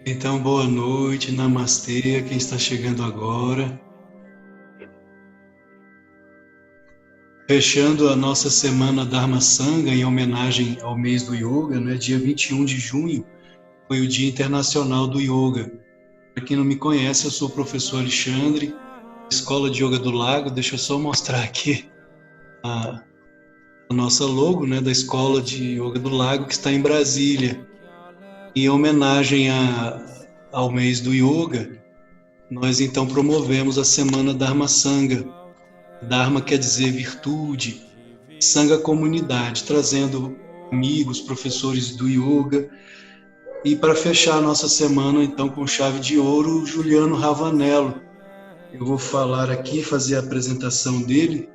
Então, boa noite, namastê, a quem está chegando agora. Fechando a nossa semana Dharma Sangha em homenagem ao mês do Yoga, né? Dia 21 de junho foi o Dia Internacional do Yoga. Para quem não me conhece, eu sou o professor Alexandre, Escola de Yoga do Lago. Deixa eu só mostrar aqui a, a nossa logo, né, da Escola de Yoga do Lago, que está em Brasília. Em homenagem ao mês do Yoga, nós então promovemos a semana Dharma Sangha. Dharma quer dizer virtude, Sangha comunidade, trazendo amigos, professores do yoga. E para fechar a nossa semana, então, com chave de ouro, Juliano Ravanello. Eu vou falar aqui, fazer a apresentação dele.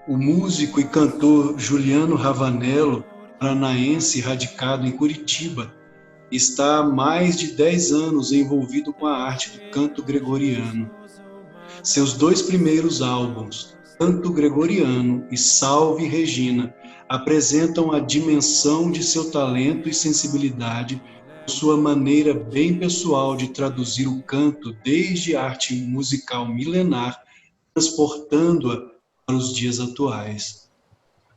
O músico e cantor Juliano Ravanello, paranaense radicado em Curitiba, está há mais de 10 anos envolvido com a arte do canto gregoriano. Seus dois primeiros álbuns, Canto Gregoriano e Salve Regina, apresentam a dimensão de seu talento e sensibilidade, com sua maneira bem pessoal de traduzir o canto desde a arte musical milenar, transportando-a para os dias atuais.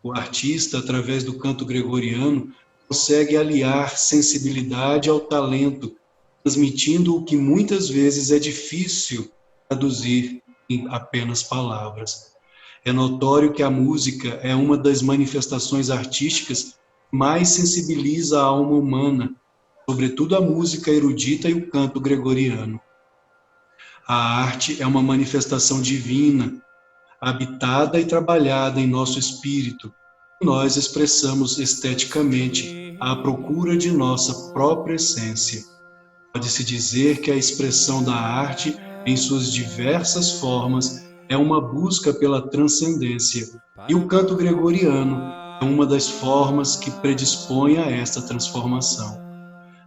O artista, através do canto gregoriano, consegue aliar sensibilidade ao talento, transmitindo o que muitas vezes é difícil traduzir em apenas palavras. É notório que a música é uma das manifestações artísticas que mais sensibiliza a alma humana, sobretudo a música erudita e o canto gregoriano. A arte é uma manifestação divina, habitada e trabalhada em nosso espírito. Nós expressamos esteticamente à procura de nossa própria essência. Pode-se dizer que a expressão da arte, em suas diversas formas, é uma busca pela transcendência, e o canto gregoriano é uma das formas que predispõe a esta transformação.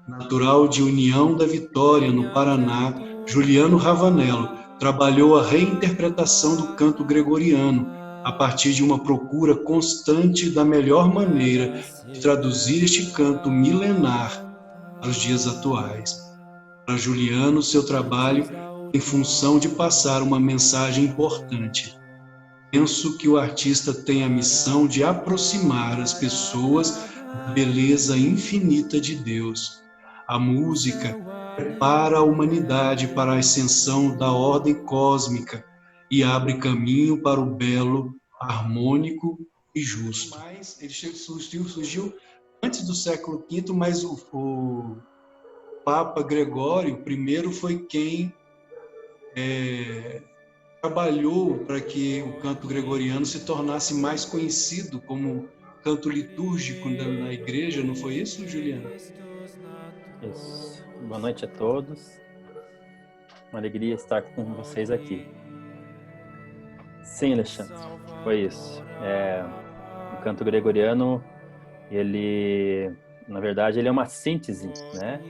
Natural de União da Vitória, no Paraná, Juliano Ravanello trabalhou a reinterpretação do canto gregoriano, a partir de uma procura constante da melhor maneira de traduzir este canto milenar para os dias atuais. Para Juliano, seu trabalho tem função de passar uma mensagem importante. Penso que o artista tem a missão de aproximar as pessoas da beleza infinita de Deus. A música prepara a humanidade para a ascensão da ordem cósmica e abre caminho para o belo, harmônico e justo. Mas ele surgiu antes do século V, mas o Papa Gregório I foi quem trabalhou para que o canto gregoriano se tornasse mais conhecido como canto litúrgico na igreja, não foi isso, Juliana? Isso. Boa noite a todos. Uma alegria estar com vocês aqui. Sim, Alexandre, foi isso. O canto gregoriano, ele, na verdade, ele é uma síntese, né?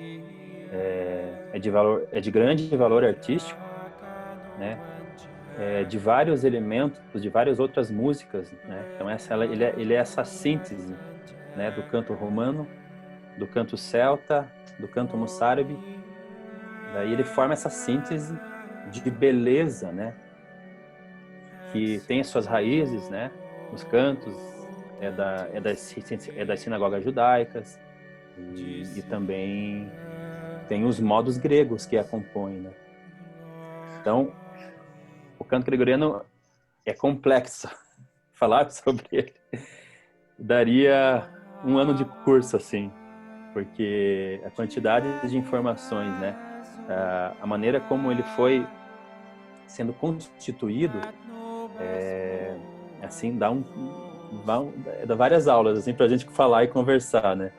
É de grande valor artístico, né? De vários elementos, de várias outras músicas, né? Então ele é essa síntese, né? Do canto romano, do canto celta, do canto moçárabe. Daí ele forma essa síntese de beleza, né? Que tem as suas raízes, né? Nos cantos das sinagogas judaicas e também tem os modos gregos que a compõem, né? Então, o canto gregoriano é complexo. Falar sobre ele daria um ano de curso, assim, porque a quantidade de informações, né? A maneira como ele foi sendo constituído, assim, dá várias aulas, assim, pra gente falar e conversar, né?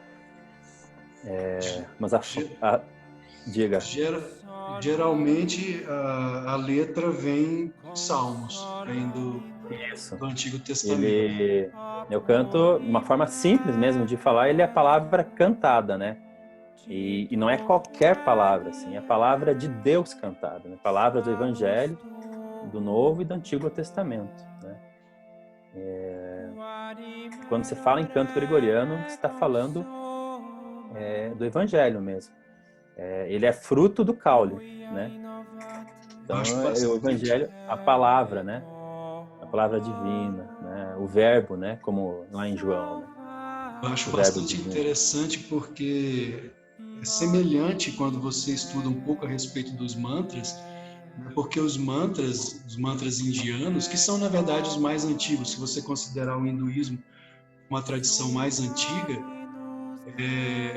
Mas diga. Geralmente a letra vem de Salmos, vem Isso. do Antigo Testamento. Eu canto, uma forma simples mesmo de falar, ele é a palavra cantada, né? E não é qualquer palavra, assim, é a palavra de Deus cantada, né? Palavras do Evangelho, do Novo e do Antigo Testamento, né? Quando você fala em canto gregoriano, você está falando do Evangelho mesmo. Ele é fruto do caule, né? Então, o Evangelho, a palavra, né? A palavra divina, né? O verbo, né? Como lá em João, né? Eu acho bastante interessante porque é semelhante quando você estuda um pouco a respeito dos mantras, porque os mantras indianos, que são na verdade os mais antigos, se você considerar o hinduísmo uma tradição mais antiga,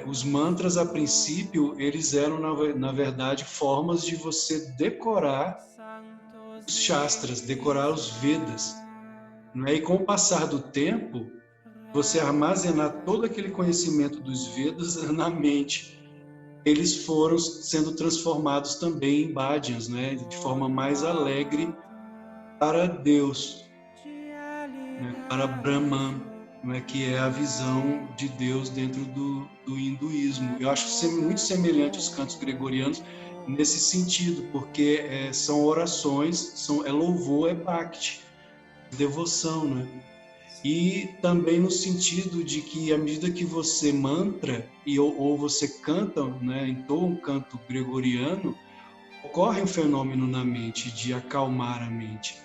os mantras a princípio eles eram na verdade formas de você decorar os Shastras, decorar os Vedas, não é? E com o passar do tempo, você armazenar todo aquele conhecimento dos Vedas na mente, eles foram sendo transformados também em bhajanas, né? De forma mais alegre para Deus, né? Para Brahman, né? Que é a visão de Deus dentro do hinduísmo. Eu acho muito semelhante aos cantos gregorianos nesse sentido, porque são orações, é louvor, é bhakti, devoção, né? E também no sentido de que à medida que você mantra ou você canta, né, entoa um canto gregoriano, ocorre um fenômeno na mente de acalmar a mente,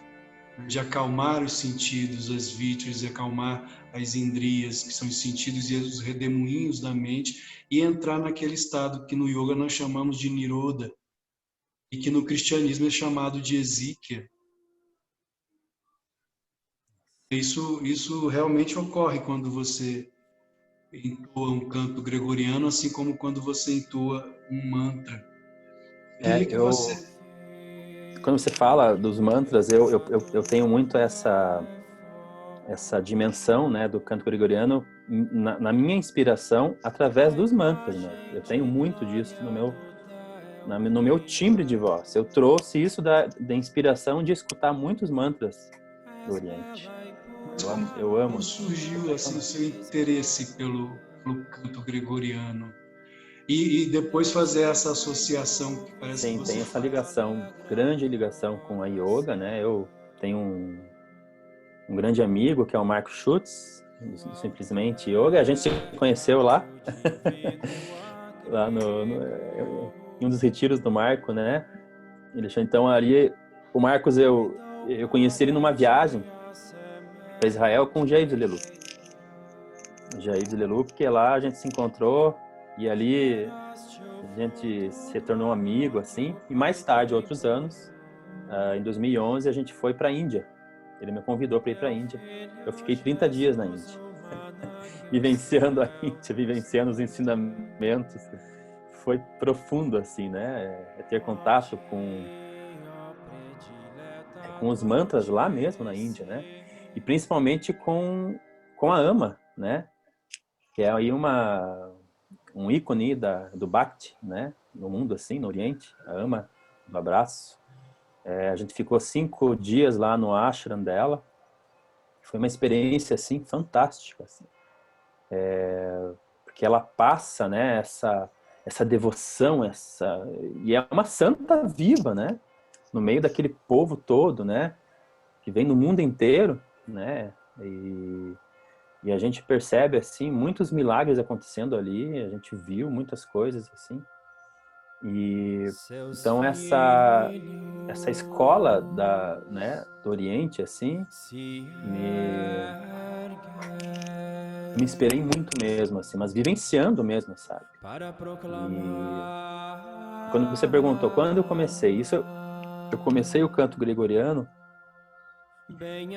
de acalmar os sentidos, as vítreas, de acalmar as indrias, que são os sentidos e os redemoinhos da mente, e entrar naquele estado que no yoga nós chamamos de niroda, e que no cristianismo é chamado de exíquia. Isso realmente ocorre quando você entoa um canto gregoriano, assim como quando você entoa um mantra. Quando você fala dos mantras, eu tenho muito essa dimensão, né, do canto gregoriano na minha inspiração através dos mantras, né? Eu tenho muito disso no meu timbre de voz. Eu trouxe isso da inspiração de escutar muitos mantras do Oriente. Eu amo. Como surgiu assim, o seu interesse pelo canto gregoriano? E depois fazer essa associação que parece que você tem essa ligação, grande ligação com a yoga, né? Eu tenho um grande amigo que é o Marco Schutz, simplesmente yoga. A gente se conheceu lá, lá em um dos retiros do Marco, né? Então ali, o Marcos eu conheci ele numa viagem para Israel com o Jair de Lelu. Porque lá a gente se encontrou e ali a gente se tornou amigo, assim. E mais tarde, outros anos, em 2011, a gente foi para a Índia. Ele me convidou para ir para a Índia. Eu fiquei 30 dias na Índia, vivenciando a Índia, vivenciando os ensinamentos. Foi profundo, assim, né? Ter contato com os mantras lá mesmo na Índia, né? E principalmente com a Ama, né? Que é aí um ícone do Bhakti, né? No mundo, assim, no Oriente, a Ama do abraço. A gente ficou 5 dias lá no ashram dela. Foi uma experiência, assim, fantástica, assim. Porque ela passa, né, essa devoção, e é uma santa viva, né? No meio daquele povo todo, né? Que vem no mundo inteiro, né? E a gente percebe, assim, muitos milagres acontecendo ali, a gente viu muitas coisas, assim. E então essa escola né, do Oriente, assim, me inspirei muito mesmo, assim, mas vivenciando mesmo, sabe? E quando você perguntou, quando eu comecei? Eu comecei o canto gregoriano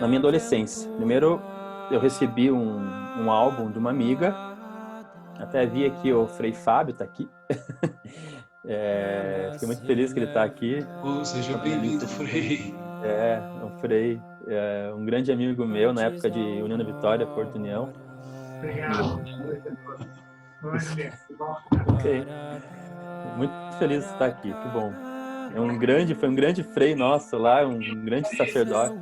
na minha adolescência. Primeiro, eu recebi um álbum de uma amiga, até vi aqui o Frei Fábio, tá aqui. Fiquei muito feliz que ele está aqui. Seja bem-vindo, Frei. O Frei, um grande amigo meu na época de União da Vitória, Porto União. Obrigado. Muito feliz de estar aqui, que bom. Foi um grande frei nosso lá, um grande sacerdote.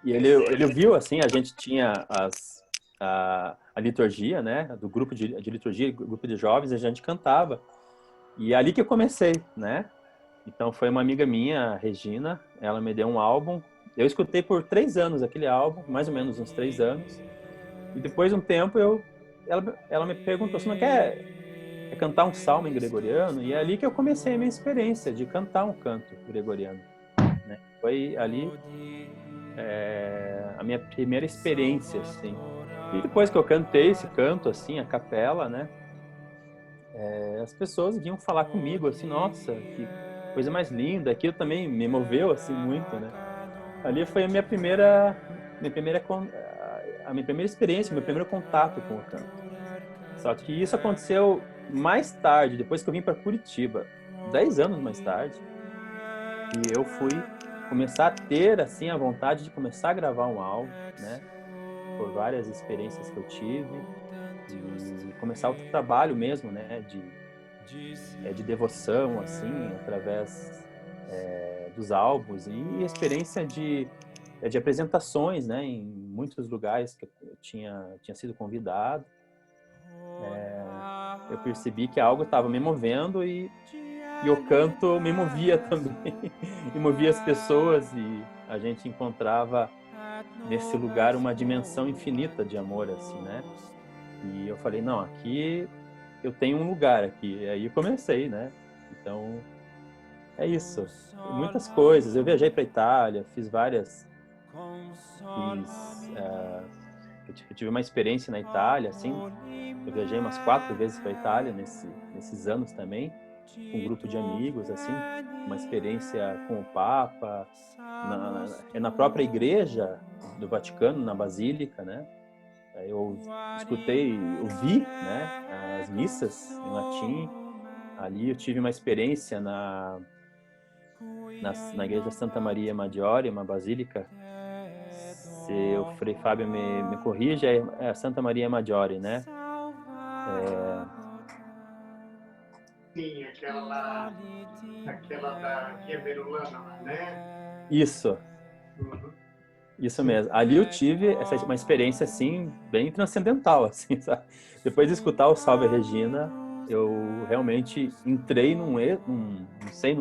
E ele viu, assim, a gente tinha a liturgia, né, do grupo de liturgia, grupo de jovens, a gente cantava. E é ali que eu comecei, né? Então foi uma amiga minha, a Regina, ela me deu um álbum. Eu escutei por 3 anos aquele álbum, mais ou menos uns 3 anos. E depois de um tempo, ela me perguntou, você não quer cantar um salmo em gregoriano? E é ali que eu comecei a minha experiência de cantar um canto gregoriano, né? Foi ali a minha primeira experiência, assim. E depois que eu cantei esse canto, assim, a capela, né? As pessoas vinham falar comigo, assim, nossa, que coisa mais linda. Aquilo também me moveu, assim, muito, né? Ali foi a minha primeira experiência, meu primeiro contato com o canto. Só que isso aconteceu mais tarde, depois que eu vim para Curitiba, 10 anos mais tarde, e eu fui começar a ter, assim, a vontade de começar a gravar um álbum, né? Por várias experiências que eu tive, e começar o trabalho mesmo, né? De devoção, assim, através dos álbuns, e experiência de apresentações, né? Em muitos lugares que eu tinha sido convidado. Eu percebi que algo estava me movendo e o canto me movia também, e movia as pessoas, e a gente encontrava nesse lugar uma dimensão infinita de amor, assim, né? E eu falei, não, aqui eu tenho um lugar aqui. E aí comecei, né? Então, é isso. Muitas coisas. Eu viajei para Itália, fiz várias... eu tive uma experiência na Itália, assim. Eu viajei umas 4 vezes para Itália nesses anos também, com um grupo de amigos, assim. Uma experiência com o Papa, na própria igreja do Vaticano, na Basílica, né? Eu ouvi, né, as missas em latim. Ali eu tive uma experiência na igreja Santa Maria Maggiore, uma basílica. Se o Frei Fábio me corrija, é a Santa Maria Maggiore, né? Sim, aquela da Via Verulana, né? Isso. Uhum. Isso mesmo. Ali eu tive uma experiência, assim, bem transcendental, assim, sabe? Depois de escutar o Salve Regina, eu realmente entrei não sei,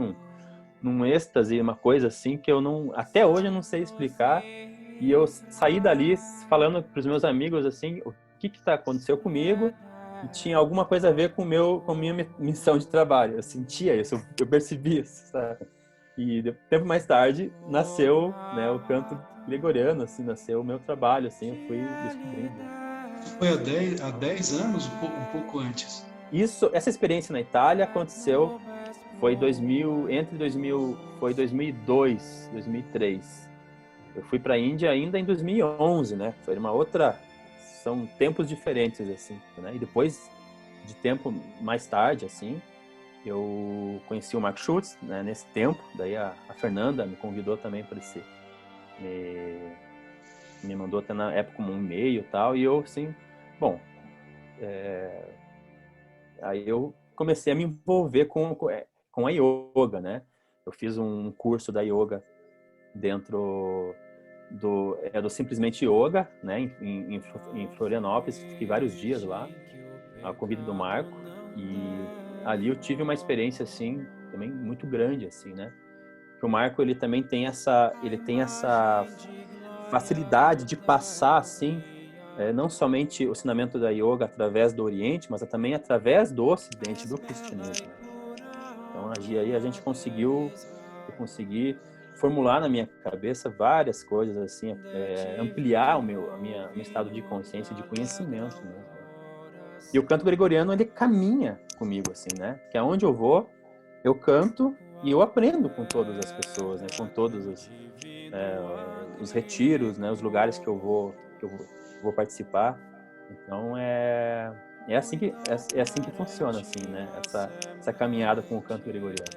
num êxtase, uma coisa assim que até hoje eu não sei explicar. E eu saí dali falando para os meus amigos, assim, o que aconteceu comigo, e tinha alguma coisa a ver com a minha missão de trabalho. Eu sentia isso, eu percebi isso, sabe? E tempo mais tarde nasceu, né, o canto gregoriano, assim, nasceu o meu trabalho, assim, eu fui descobrindo. Foi há 10 anos, um pouco antes. Essa experiência na Itália aconteceu, foi 2002, 2003. Eu fui para a Índia ainda em 2011, né? Foi são tempos diferentes, assim, né? E depois de tempo mais tarde, assim, eu conheci o Mark Schultz, né, nesse tempo. Daí a Fernanda me convidou também para me mandou até na época um e-mail e tal, e eu, assim, bom, aí eu comecei a me envolver com a yoga, né? Eu fiz um curso da yoga dentro do Simplesmente Yoga, né, em Florianópolis. Fiquei vários dias lá, a convite do Marco, e ali eu tive uma experiência, assim, também muito grande, assim, né? Que o Marco, ele também tem essa facilidade de passar, assim, não somente o ensinamento da yoga através do Oriente, mas também através do Ocidente, do cristianismo. Então, aí a gente eu consegui formular na minha cabeça várias coisas, assim, ampliar meu estado de consciência, de conhecimento mesmo. E o canto gregoriano, ele caminha comigo, assim, né? Que aonde eu vou, eu canto e eu aprendo com todas as pessoas, né? Com todos os retiros, né? Os lugares que eu vou participar. Então, é assim que funciona, assim, né? Essa caminhada com o canto gregoriano.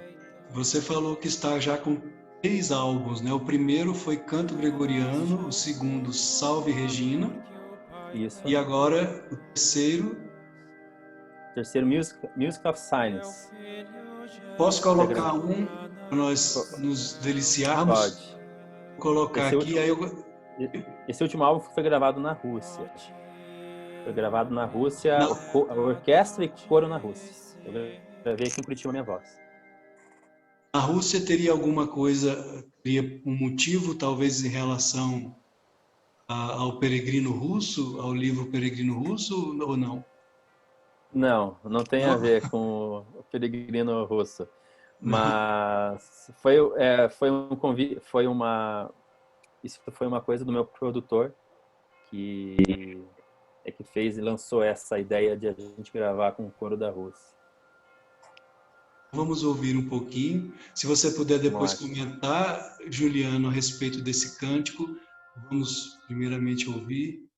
Você falou que está já com 3 álbuns, né? O primeiro foi Canto Gregoriano, o segundo Salve Regina. Isso. E agora o terceiro... Music of Silence. Posso colocar um para nós nos deliciarmos? Pode. Vou colocar aqui. Esse último álbum foi gravado na Rússia. Foi gravado na Rússia, a orquestra e coro na Rússia. Eu gravei aqui em Curitiba minha voz. A Rússia teria alguma coisa, teria um motivo, talvez em relação ao Peregrino Russo, ao livro Peregrino Russo, ou não? Não, não tem a Não? ver com o Peregrino Russo. Não. Mas foi um convite, isso foi uma coisa do meu produtor que que fez e lançou essa ideia de a gente gravar com o coro da Rússia. Vamos ouvir um pouquinho. Se você puder depois Ótimo. comentar, Juliano, a respeito desse cântico, vamos primeiramente ouvir.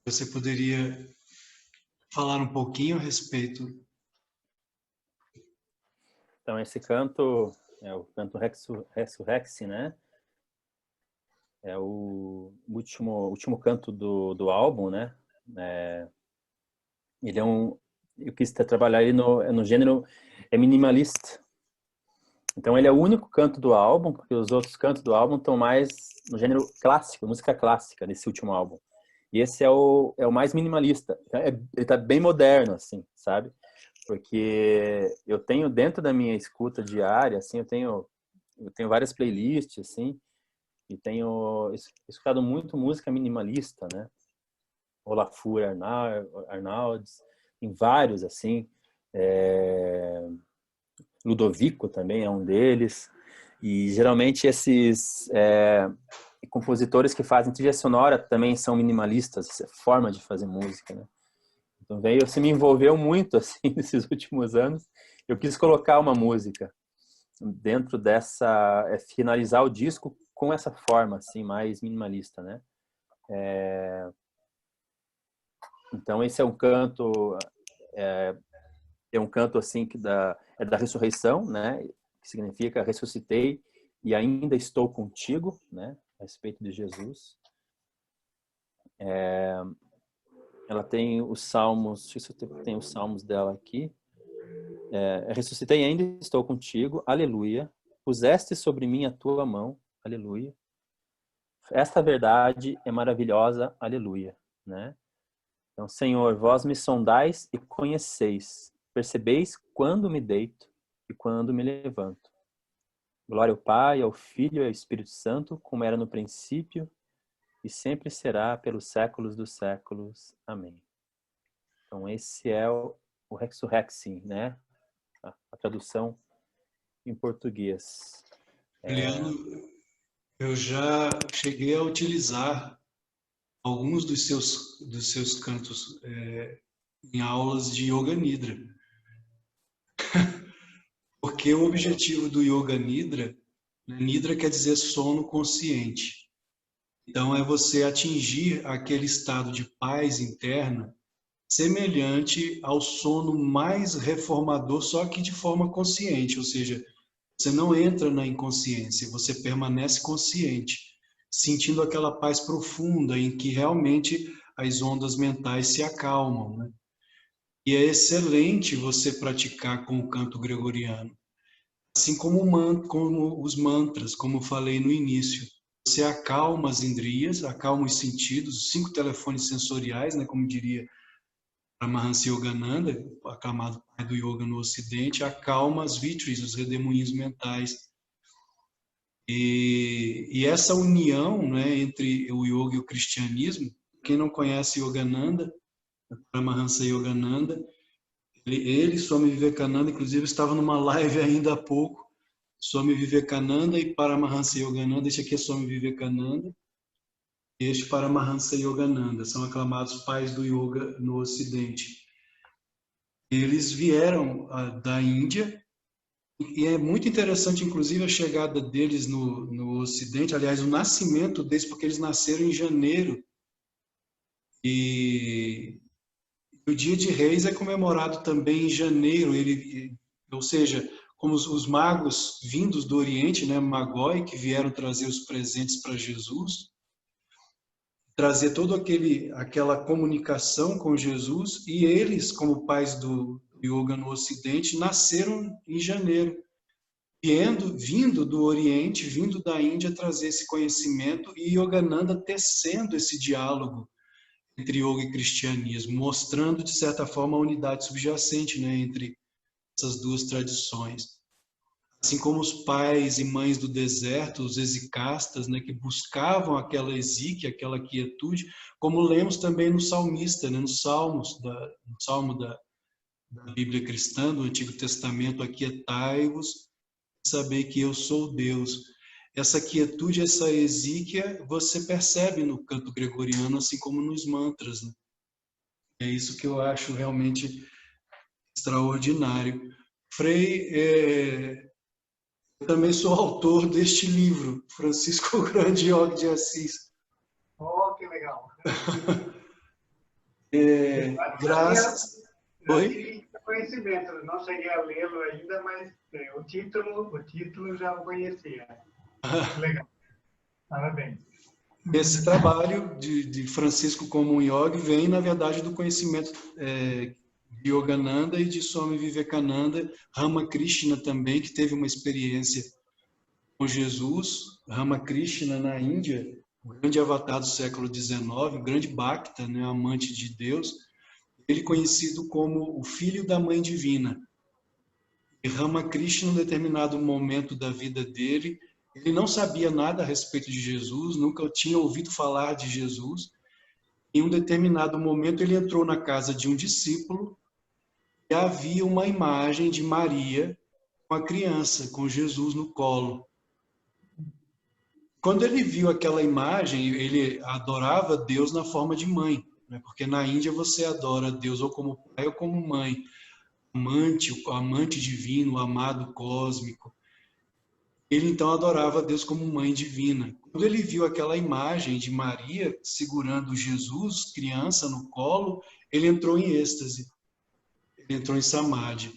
Você poderia falar um pouquinho a respeito Então, esse canto é o canto Resurrexi, né? É o último canto do álbum, né? Ele é eu quis trabalhar ele no gênero minimalista. Então, ele é o único canto do álbum, porque os outros cantos do álbum estão mais no gênero clássico, música clássica, nesse último álbum. E esse é o mais minimalista. Ele está bem moderno, assim, sabe? Porque eu tenho dentro da minha escuta diária, assim, eu tenho várias playlists, assim, e tenho escutado muito música minimalista, né? Olafur Arnalds, tem vários, assim, Ludovico também é um deles, e geralmente esses compositores que fazem trilha sonora também são minimalistas, essa forma de fazer música, né? Então você me envolveu muito assim nesses últimos anos. Eu quis colocar uma música dentro dessa, finalizar o disco com essa forma assim mais minimalista, né? Então esse é um canto assim é da ressurreição, né? Que significa ressuscitei e ainda estou contigo, né? A respeito de Jesus. Ela tem os salmos, deixa eu ver se eu tenho os salmos dela aqui. Ressuscitei e ainda estou contigo, aleluia. Puseste sobre mim a tua mão, aleluia. Esta verdade é maravilhosa, aleluia, né? Então, Senhor, vós me sondais e conheceis, percebeis quando me deito e quando me levanto. Glória ao Pai, ao Filho e ao Espírito Santo, como era no princípio e sempre será pelos séculos dos séculos. Amém. Então, esse é o Resurrexim, né? A tradução em português. Juliano, eu já cheguei a utilizar alguns dos seus cantos em aulas de Yoga Nidra. Porque o objetivo do Yoga Nidra, né, Nidra quer dizer sono consciente. Então é você atingir aquele estado de paz interna semelhante ao sono mais reformador, só que de forma consciente, ou seja, você não entra na inconsciência, você permanece consciente, sentindo aquela paz profunda em que realmente as ondas mentais se acalmam, né? E é excelente você praticar com o canto gregoriano, assim como os mantras, como eu falei no início. Você acalma as indrias, acalma os sentidos, os 5 telefones sensoriais, né, como diria Paramahansa Yogananda, aclamado pai do yoga no Ocidente, acalma as vítreas, os redemoinhos mentais. E essa união, né, entre o yoga e o cristianismo, quem não conhece Yogananda, Paramahansa Yogananda, ele, Swami Vivekananda, inclusive estava numa live ainda há pouco, Swami Vivekananda e Paramahansa Yogananda, este aqui é Swami Vivekananda, este Paramahansa Yogananda, são aclamados pais do yoga no Ocidente. Eles vieram da Índia, e é muito interessante, inclusive, a chegada deles no Ocidente, aliás, o nascimento deles, porque eles nasceram em janeiro, e o Dia de Reis é comemorado também em janeiro, ou seja, como os magos vindos do Oriente, né, Magoi, que vieram trazer os presentes para Jesus, trazer toda aquela comunicação com Jesus, e eles, como pais do yoga no Ocidente, nasceram em janeiro, vindo do Oriente, vindo da Índia trazer esse conhecimento, e Yogananda tecendo esse diálogo entre yoga e cristianismo, mostrando, de certa forma, a unidade subjacente, né, entre essas duas tradições. Assim como os pais e mães do deserto, os exicastas, né, que buscavam aquela exíquia, aquela quietude, como lemos também no salmista, né, no salmo da Bíblia cristã, do Antigo Testamento, aquietai-vos, saber que eu sou Deus. Essa quietude, essa exíquia, você percebe no canto gregoriano, assim como nos mantras, né? É isso que eu acho realmente extraordinário. Frei, eu também sou autor deste livro, Francisco Grande Yogi de Assis. Oh, que legal. Graças. Oi? conhecimento. Não cheguei a lê-lo ainda, mas o título já o conhecia. Legal. Parabéns. Esse trabalho de Francisco como yogi vem, na verdade, do conhecimento de Yogananda e de Swami Vivekananda, Ramakrishna também, que teve uma experiência com Jesus, Ramakrishna na Índia, o grande avatar do século XIX, o grande Bhakta, né, amante de Deus, ele conhecido como o filho da mãe divina. E Ramakrishna, em um determinado momento da vida dele, ele não sabia nada a respeito de Jesus, nunca tinha ouvido falar de Jesus. Em um determinado momento, ele entrou na casa de um discípulo e havia uma imagem de Maria com a criança, com Jesus no colo. Quando ele viu aquela imagem, ele adorava Deus na forma de mãe, né? Porque na Índia você adora Deus ou como pai ou como mãe, amante, o amante divino, o amado cósmico. Ele então adorava Deus como mãe divina. Quando ele viu aquela imagem de Maria segurando Jesus, criança, no colo, ele entrou em êxtase, ele entrou em samadhi.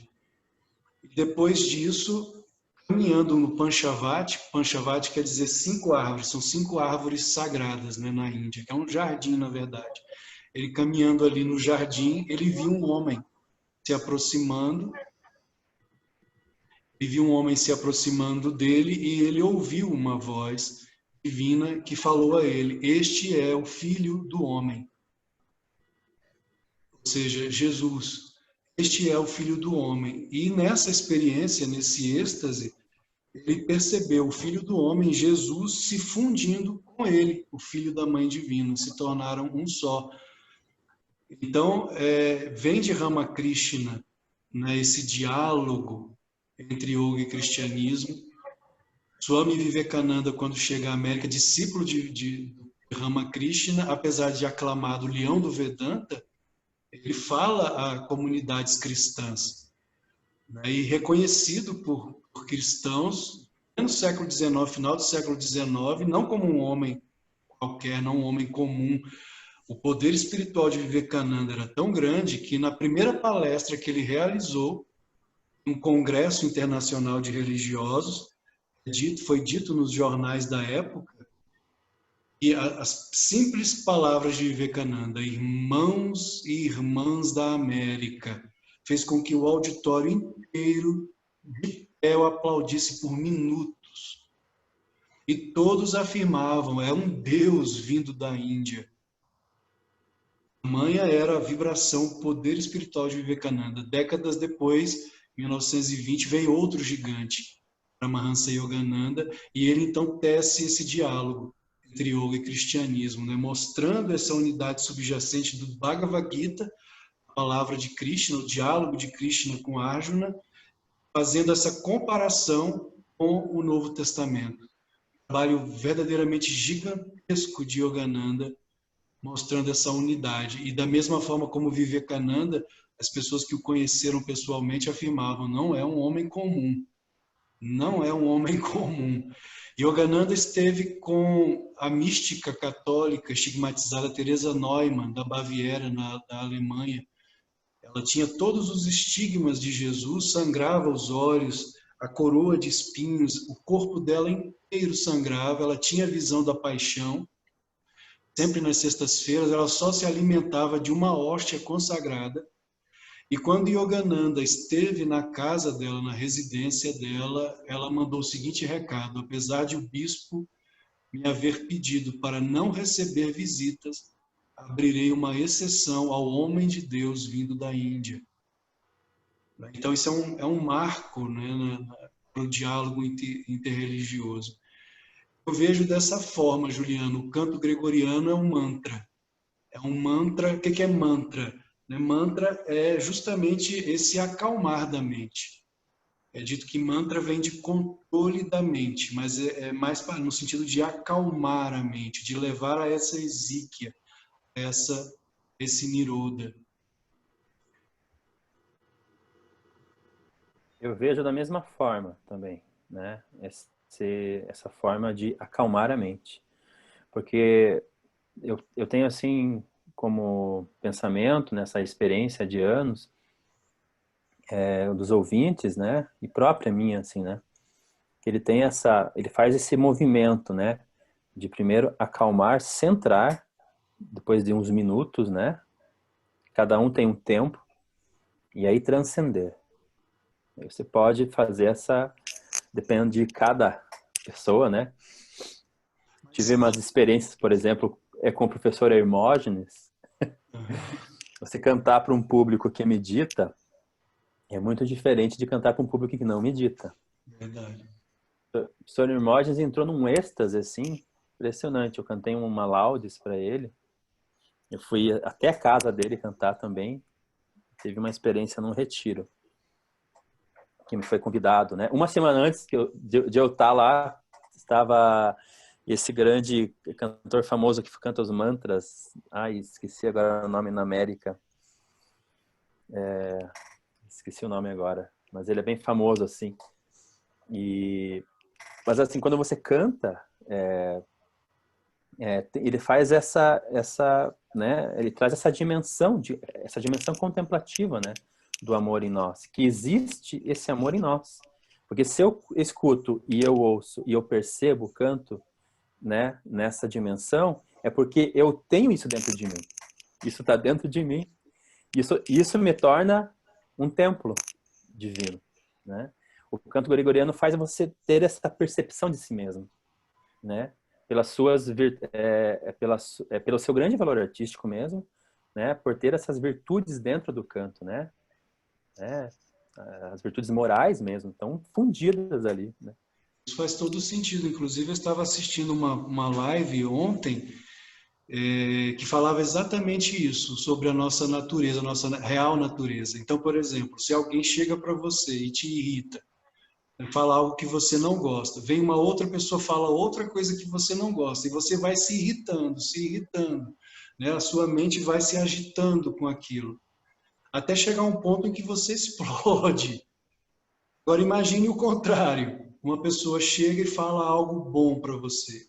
Depois disso, caminhando no Panchavati, Panchavati quer dizer 5 árvores, são 5 árvores sagradas, né, na Índia, que é um jardim, na verdade. Ele caminhando ali no jardim, ele viu um homem se aproximando, dele e ele ouviu uma voz divina que falou a ele: este é o Filho do Homem. Ou seja, Jesus, este é o Filho do Homem. E nessa experiência, nesse êxtase, ele percebeu o Filho do Homem, Jesus, se fundindo com ele, o Filho da Mãe Divina, se tornaram um só. Então, vem de Ramakrishna, né, esse diálogo entre yoga e cristianismo. Swami Vivekananda, quando chega à América, discípulo de Ramakrishna, apesar de aclamado leão do Vedanta, ele fala a comunidades cristãs, né, e reconhecido por cristãos no século XIX, final do século XIX, não como um homem qualquer, não um homem comum. O poder espiritual de Vivekananda era tão grande que na primeira palestra que ele realizou, um congresso internacional de religiosos, foi dito nos jornais da época, e as simples palavras de Vivekananda, irmãos e irmãs da América, fez com que o auditório inteiro de pé o aplaudisse por minutos. E todos afirmavam: é um Deus vindo da Índia. Tamanha era a vibração, o poder espiritual de Vivekananda. Décadas depois, em 1920, veio outro gigante, Paramahansa Yogananda, e ele então tece esse diálogo entre yoga e cristianismo, né? Mostrando essa unidade subjacente do Bhagavad Gita, a palavra de Krishna, o diálogo de Krishna com Arjuna, fazendo essa comparação com o Novo Testamento. Um trabalho verdadeiramente gigantesco de Yogananda, mostrando essa unidade. E da mesma forma como Vivekananda, as pessoas que o conheceram pessoalmente afirmavam: não é um homem comum. Não é um homem comum. Yogananda esteve com a mística católica estigmatizada Teresa Neumann, da Baviera, da Alemanha. Ela tinha todos os estigmas de Jesus, sangrava os olhos, a coroa de espinhos, o corpo dela inteiro sangrava, ela tinha a visão da paixão. Sempre nas sextas-feiras, ela só se alimentava de uma hóstia consagrada. E quando Yogananda esteve na casa dela, na residência dela, ela mandou o seguinte recado: apesar de o bispo me haver pedido para não receber visitas, abrirei uma exceção ao homem de Deus vindo da Índia. Então isso é um marco, né, para o diálogo interreligioso. Eu vejo dessa forma, Juliano: o canto gregoriano é um mantra. É um mantra. O que é mantra? Mantra é justamente esse acalmar da mente. É dito que mantra vem de controle da mente, mas é mais no sentido de acalmar a mente, de levar a essa exíquia, esse niroda. Eu vejo da mesma forma também, né? Essa forma de acalmar a mente. Porque eu tenho assim como pensamento, nessa experiência de anos, dos ouvintes, né? E própria minha, assim, né? Que ele faz esse movimento, né? De primeiro acalmar, centrar, depois de uns minutos, né? Cada um tem um tempo, e aí transcender. Aí você pode fazer dependendo de cada pessoa, né? Tive umas experiências, por exemplo, com o professor Hermógenes. Você cantar para um público que medita é muito diferente de cantar para um público que não medita. Verdade. O professor Hermógenes entrou num êxtase, assim, impressionante. Eu cantei uma laudes para ele. Eu fui até a casa dele cantar também. Teve uma experiência num retiro que me foi convidado, né? Uma semana antes de eu estar lá, estava esse grande cantor famoso que canta os mantras. Ai, esqueci agora o nome na América. Esqueci o nome agora. Mas ele é bem famoso, assim. Mas, assim, quando você canta, ele faz né? Ele traz essa dimensão contemplativa, né? Do amor em nós. Que existe esse amor em nós. Porque se eu escuto e eu ouço e eu percebo o canto, né, nessa dimensão, é porque eu tenho isso dentro de mim. Isso está dentro de mim. Isso me torna um templo divino, né? O canto gregoriano faz você ter essa percepção de si mesmo, né? Pelo seu grande valor artístico mesmo, né? Por ter essas virtudes dentro do canto, né? As virtudes morais mesmo, estão fundidas ali, né? Isso faz todo sentido. Inclusive, eu estava assistindo uma live ontem que falava exatamente isso, sobre a nossa natureza, a nossa real natureza. Então, por exemplo, se alguém chega para você e te irrita, fala algo que você não gosta, vem uma outra pessoa fala outra coisa que você não gosta, e você vai se irritando, né? A sua mente vai se agitando com aquilo, até chegar um ponto em que você explode. Agora imagine o contrário, uma pessoa chega e fala algo bom para você,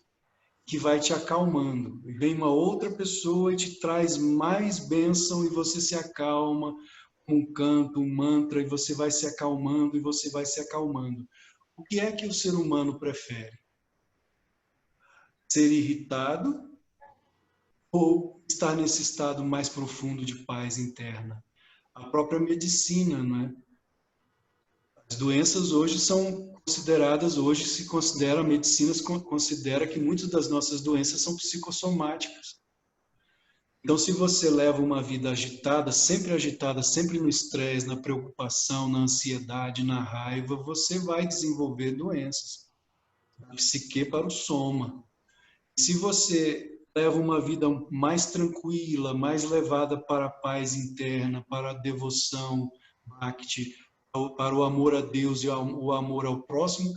que vai te acalmando. E vem uma outra pessoa e te traz mais bênção e você se acalma, um canto, um mantra, e você vai se acalmando e você vai se acalmando. O que é que o ser humano prefere? Ser irritado ou estar nesse estado mais profundo de paz interna? A própria medicina, não é? As doenças hoje são consideradas, hoje se considera, a medicina considera que muitas das nossas doenças são psicossomáticas. Então, se você leva uma vida agitada, sempre no estresse, na preocupação, na ansiedade, na raiva, você vai desenvolver doenças, da psique para o soma. Se você leva uma vida mais tranquila, mais levada para a paz interna, para a devoção, bhakti, para o amor a Deus e o amor ao próximo,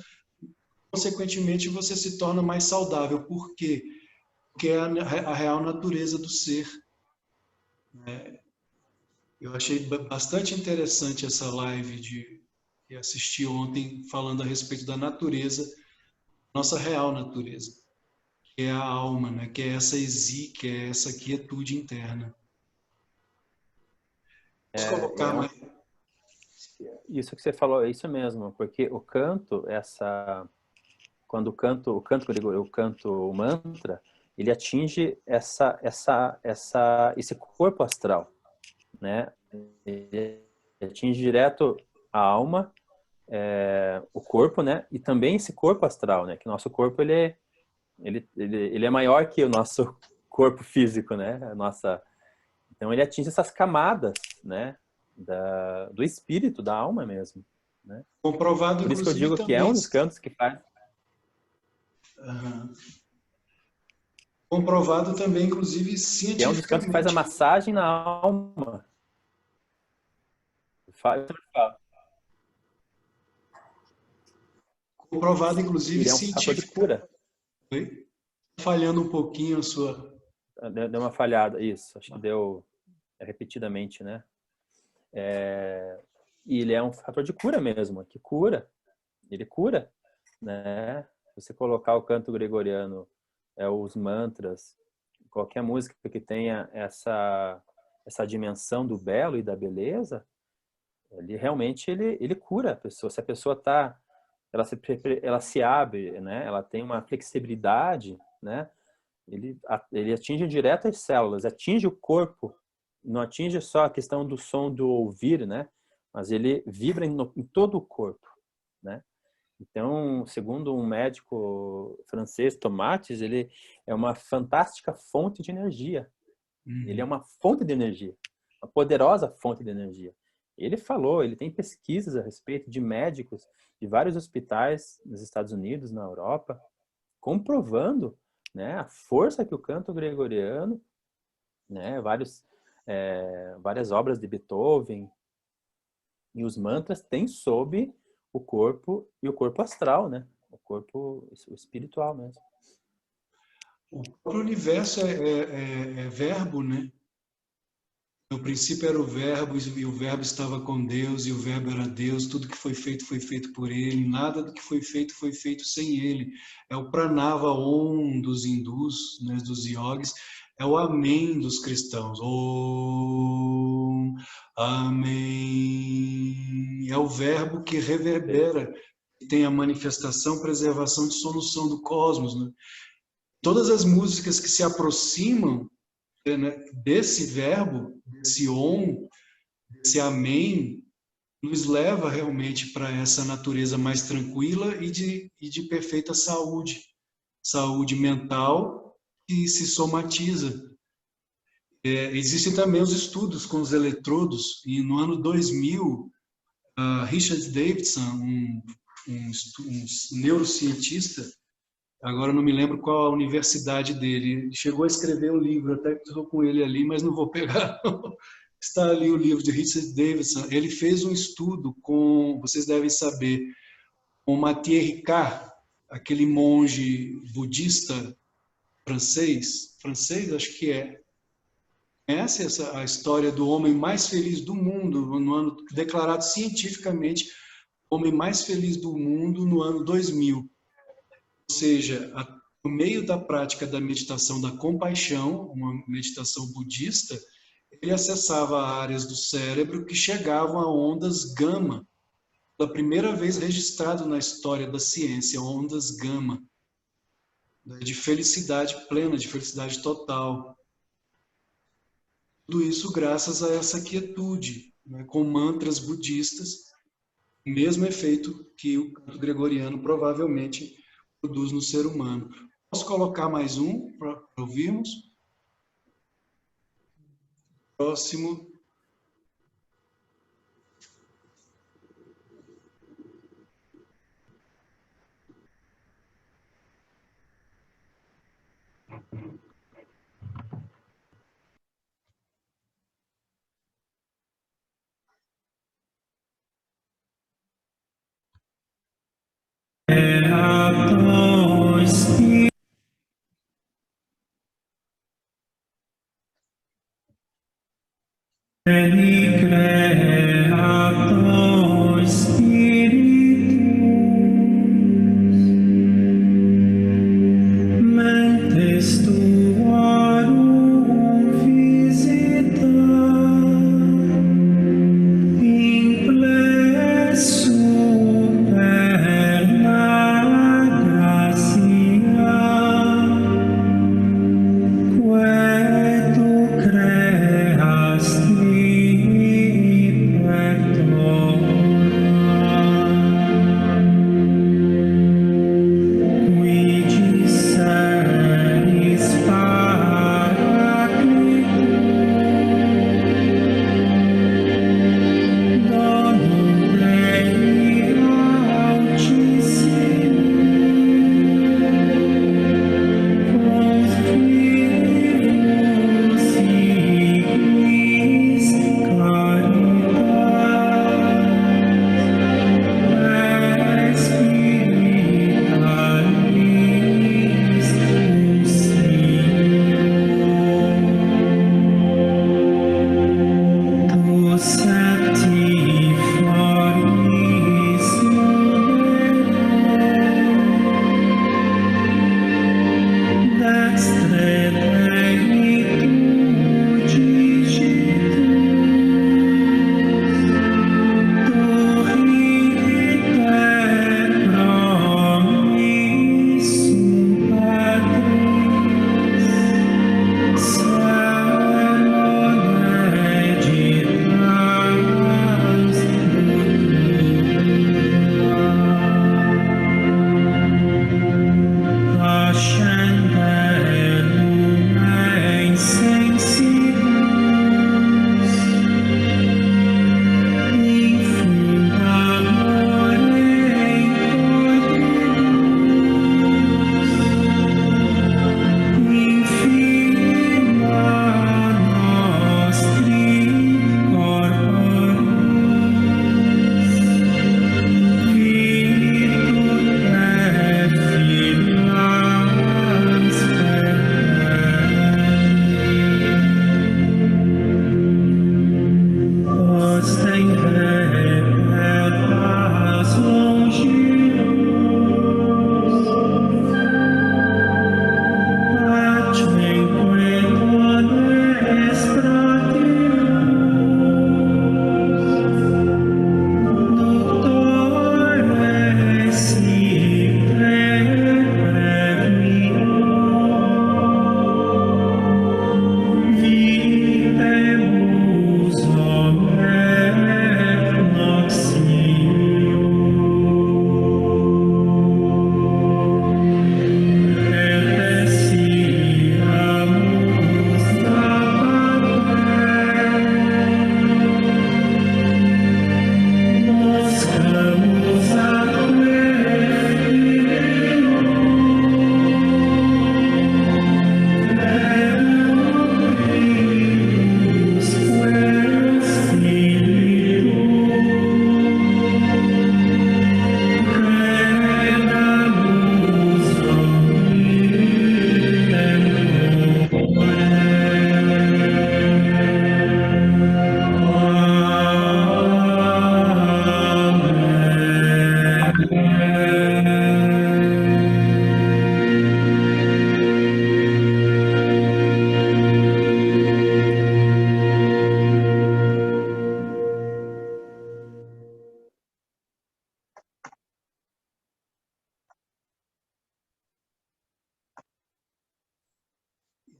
consequentemente você se torna mais saudável. Por quê? Porque é a real natureza do ser. Eu achei bastante interessante essa live que assisti ontem, falando a respeito da natureza, nossa real natureza, que é a alma, né? Que é que é essa quietude interna. Posso colocar É um, mais? Isso que você falou, é isso mesmo, porque o canto, quando o canto o mantra, ele atinge esse corpo astral, né? Ele atinge direto a alma, o corpo, né? E também esse corpo astral, né? Que nosso corpo ele é maior que o nosso corpo físico, né? Então ele atinge essas camadas, né? Do espírito, da alma mesmo, né? Comprovado, Por isso que eu inclusive, digo que é também. um dos cantos que faz. Uhum. Comprovado também, inclusive, Que é um dos cantos que faz a cientificamente. massagem na alma. Fala. Comprovado, inclusive, Ele é um fator de cientificamente. cura. Falhando um pouquinho a sua. Deu uma falhada, isso. Acho que deu repetidamente, né? E ele é um fator de cura mesmo, que cura. Ele cura, né? Você colocar o canto gregoriano, os mantras, qualquer música que tenha essa dimensão do belo e da beleza, Ele realmente ele cura a pessoa. Se a pessoa tá, ela se abre, né? Ela tem uma flexibilidade, né? Ele atinge direto as células, atinge o corpo, não atinge só a questão do som do ouvir, né? Mas ele vibra em todo o corpo, né? Então, segundo um médico francês, Tomates, ele é uma fantástica fonte de energia. Ele é uma fonte de energia, uma poderosa fonte de energia. Ele falou, ele tem pesquisas a respeito de médicos de vários hospitais nos Estados Unidos, na Europa, comprovando, né, a força que o canto gregoriano, né, várias obras de Beethoven e os mantras têm sobre o corpo e o corpo astral, né, o espiritual mesmo. O próprio universo é verbo, né? No princípio era o verbo, e o verbo estava com Deus, e o verbo era Deus. Tudo que foi feito por ele. Nada do que foi feito sem ele. É o Pranava Om dos hindus, né, dos yogis. É o Amém dos cristãos. Om, Amém. É o verbo que reverbera, que tem a manifestação, preservação, dissolução do cosmos, né? Todas as músicas que se aproximam, né, desse verbo, desse om, desse amém, nos leva realmente para essa natureza mais tranquila e de perfeita saúde. Saúde mental que se somatiza. Existem também os estudos com os eletrodos, e no ano 2000, Richard Davidson, um neurocientista, agora não me lembro qual a universidade dele, chegou a escrever um livro, até que estou com ele ali, mas não vou pegar. Está ali o livro de Richard Davidson. Ele fez um estudo com, vocês devem saber, com Mathieu Ricard, aquele monge budista francês, acho que é. Conhece a história do homem mais feliz do mundo, no ano declarado cientificamente, o homem mais feliz do mundo no ano 2000. Ou seja, no meio da prática da meditação da compaixão, uma meditação budista, ele acessava áreas do cérebro que chegavam a ondas gama, pela primeira vez registrado na história da ciência, ondas gama, de felicidade plena, de felicidade total. Tudo isso graças a essa quietude, né, com mantras budistas, o mesmo efeito que o canto gregoriano provavelmente produz no ser humano. Posso colocar mais um para ouvirmos? Próximo.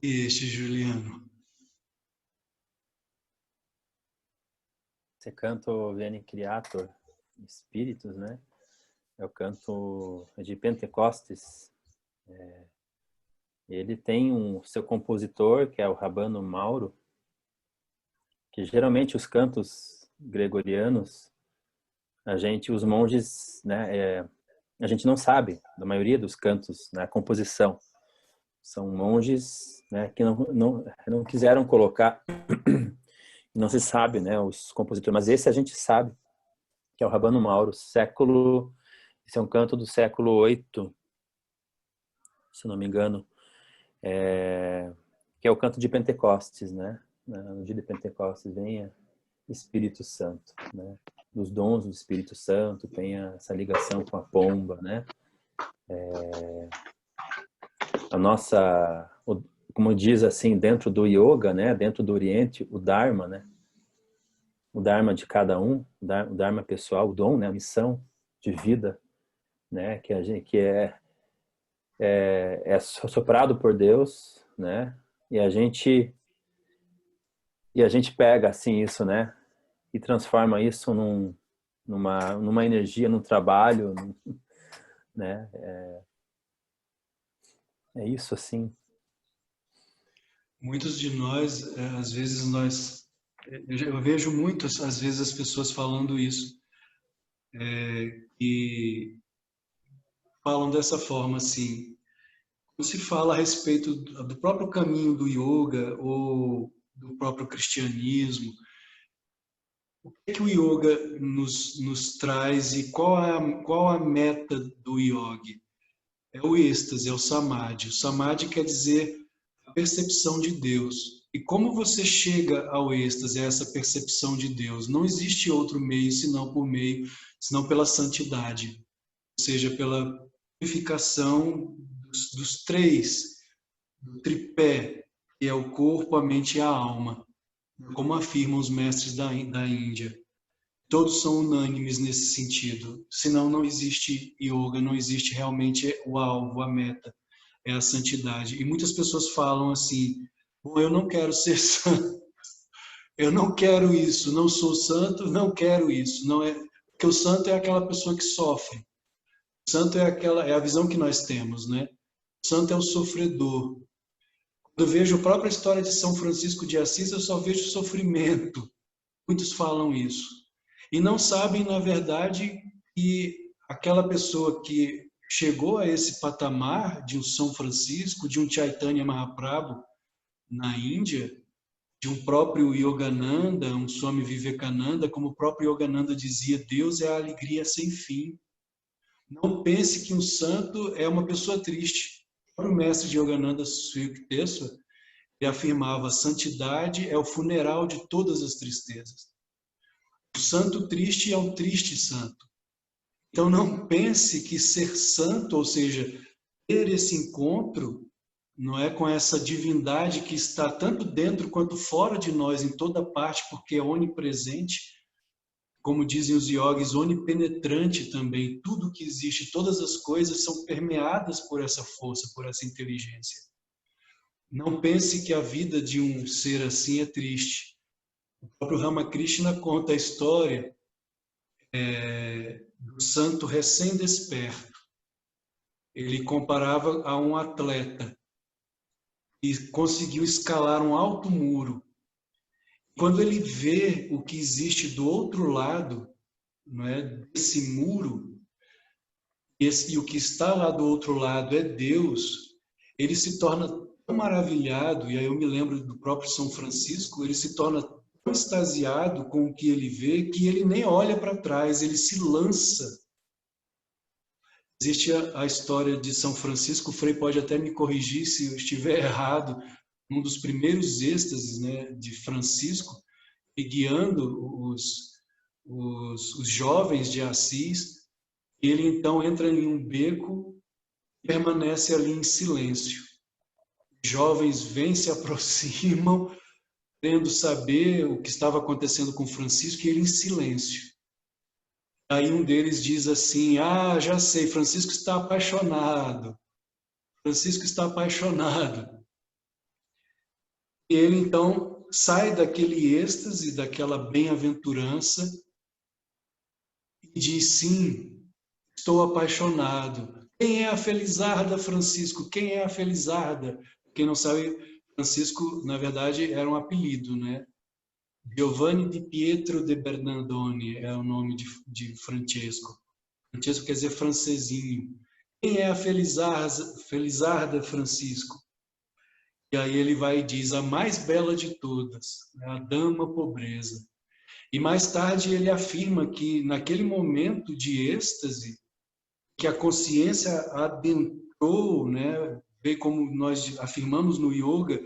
este, Juliano? Esse canto Veni Creator, Espíritos, né? É o canto de Pentecostes. Ele tem um seu compositor, que é o Rabano Mauro, que geralmente os cantos gregorianos, os monges, né, a gente não sabe da maioria dos cantos, né, a composição. São monges, né, que não quiseram colocar, não se sabe, né, os compositores, mas esse a gente sabe, que é o Rabano Mauro, esse é um canto do século 8, se não me engano, que é o canto de Pentecostes, né? No dia de Pentecostes vem Espírito Santo, né? Dos dons do Espírito Santo, tem essa ligação com a pomba, né? Como diz assim, dentro do yoga, né? Dentro do Oriente, o Dharma, né? O Dharma de cada um, o Dharma pessoal, o dom, né? A missão de vida, né? Que é soprado por Deus, né? E a gente pega assim isso, né? E transforma isso numa energia, num trabalho, né? É isso assim. Muitos de nós, às vezes eu vejo muitas, às vezes as pessoas falando isso, e falam dessa forma assim, quando se fala a respeito do próprio caminho do yoga ou do próprio cristianismo, o que o yoga nos traz e qual a meta do yoga? É o êxtase, é o samadhi. O samadhi quer dizer a percepção de Deus. E como você chega ao êxtase, a essa percepção de Deus? Não existe outro meio senão pela santidade, ou seja, pela purificação dos três, do tripé, que é o corpo, a mente e a alma, como afirmam os mestres da Índia. Todos são unânimes nesse sentido. Senão não existe yoga, não existe realmente o alvo, a meta, é a santidade. E muitas pessoas falam assim, bom, eu não quero ser santo, eu não quero isso, não sou santo, não quero isso. Não é, porque o santo é aquela pessoa que sofre. O santo é a visão que nós temos, né? O santo é o sofredor. Quando eu vejo a própria história de São Francisco de Assis, eu só vejo sofrimento. Muitos falam isso. E não sabem, na verdade, que aquela pessoa que chegou a esse patamar de um São Francisco, de um Chaitanya Mahaprabhu na Índia, de um próprio Yogananda, um Swami Vivekananda, como o próprio Yogananda dizia, Deus é a alegria sem fim. Não pense que um santo é uma pessoa triste. O próprio mestre de Yogananda, Sri Yukteswar, ele afirmava, santidade é o funeral de todas as tristezas. O santo triste é o triste santo. Então não pense que ser santo, ou seja, ter esse encontro, não é com essa divindade que está tanto dentro quanto fora de nós, em toda parte, porque é onipresente, como dizem os yogis, onipenetrante também. Tudo que existe, todas as coisas são permeadas por essa força, por essa inteligência. Não pense que a vida de um ser assim é triste. O próprio Ramakrishna conta a história do santo recém-desperto. Ele comparava a um atleta e conseguiu escalar um alto muro. Quando ele vê o que existe do outro lado, não é, desse muro, e o que está lá do outro lado é Deus, ele se torna tão maravilhado, e aí eu me lembro do próprio São Francisco, ele se torna tão extasiado com o que ele vê, que ele nem olha para trás, ele se lança. Existe a história de São Francisco, o Frei pode até me corrigir se eu estiver errado, um dos primeiros êxtases, né, de Francisco, e guiando os jovens de Assis, ele então entra em um beco e permanece ali em silêncio. Os jovens vêm, se aproximam, querendo saber o que estava acontecendo com Francisco, e ele em silêncio. Aí um deles diz assim, ah, já sei, Francisco está apaixonado. Francisco está apaixonado. E ele, então, sai daquele êxtase, daquela bem-aventurança, e diz, sim, estou apaixonado. Quem é a Felizarda, Francisco? Quem é a Felizarda? Quem não sabe, Francisco, na verdade, era um apelido, né? Giovanni di Pietro de Bernardone é o nome de Francesco. Francesco quer dizer francesinho. Quem é a Felizarda, Francisco? E aí ele vai e diz, a mais bela de todas, a dama pobreza. E mais tarde ele afirma que naquele momento de êxtase, que a consciência adentrou, né? Bem como nós afirmamos no yoga,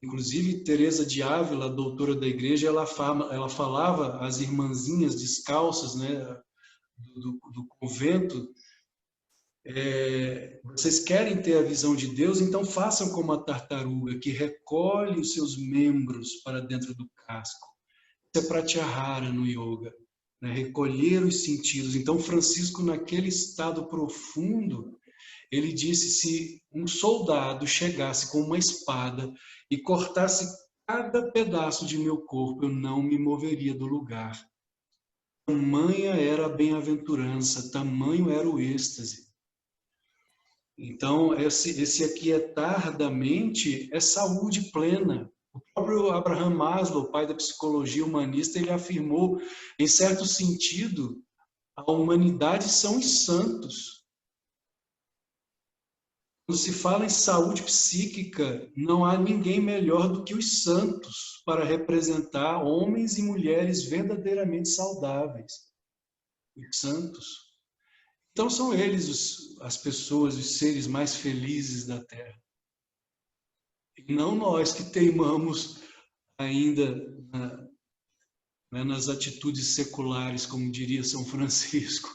inclusive Teresa de Ávila, doutora da igreja, ela falava às irmãzinhas descalças, né, do convento, vocês querem ter a visão de Deus, então façam como a tartaruga, que recolhe os seus membros para dentro do casco. Isso é pratyahara no yoga, né? Recolher os sentidos. Então, Francisco, naquele estado profundo, ele disse, se um soldado chegasse com uma espada e cortasse cada pedaço de meu corpo, eu não me moveria do lugar. Tamanha era a bem-aventurança, tamanho era o êxtase. Então, esse aquietar da mente é saúde plena. O próprio Abraham Maslow, pai da psicologia humanista, ele afirmou, em certo sentido, a humanidade são os santos. Quando se fala em saúde psíquica, não há ninguém melhor do que os santos para representar homens e mulheres verdadeiramente saudáveis. Os santos. Então são eles as pessoas, os seres mais felizes da Terra. E não nós que teimamos ainda nas atitudes seculares, como diria São Francisco.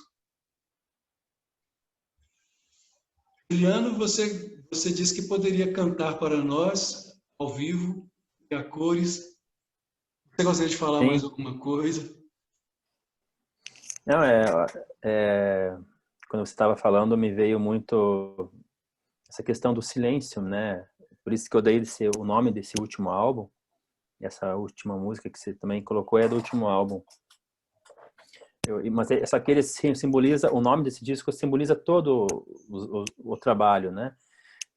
Juliano, você disse que poderia cantar para nós, ao vivo, e a cores. Você gostaria de falar mais Sim. alguma coisa? Não, quando você estava falando, me veio muito essa questão do silêncio, né? Por isso que eu dei o nome desse último álbum. Essa última música que você também colocou é do último álbum. Mas só que ele simboliza, o nome desse disco simboliza todo o trabalho, né?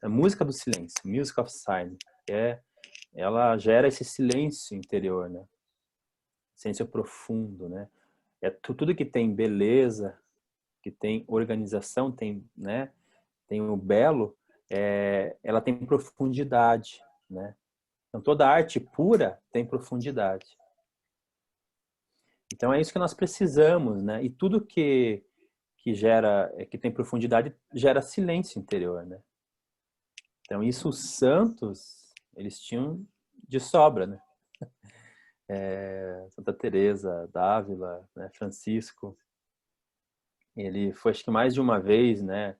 A música do silêncio, Music of Silence, ela gera esse silêncio interior, né? Silêncio profundo, né? Tudo que tem beleza, que tem organização, tem, né? Tem o belo, ela tem profundidade, né? Então toda arte pura tem profundidade. Então é isso que nós precisamos, né? E tudo que tem profundidade gera silêncio interior, né? Então isso os santos eles tinham de sobra, né? Santa Teresa d'Ávila, né? Francisco, ele foi acho que mais de uma vez, né?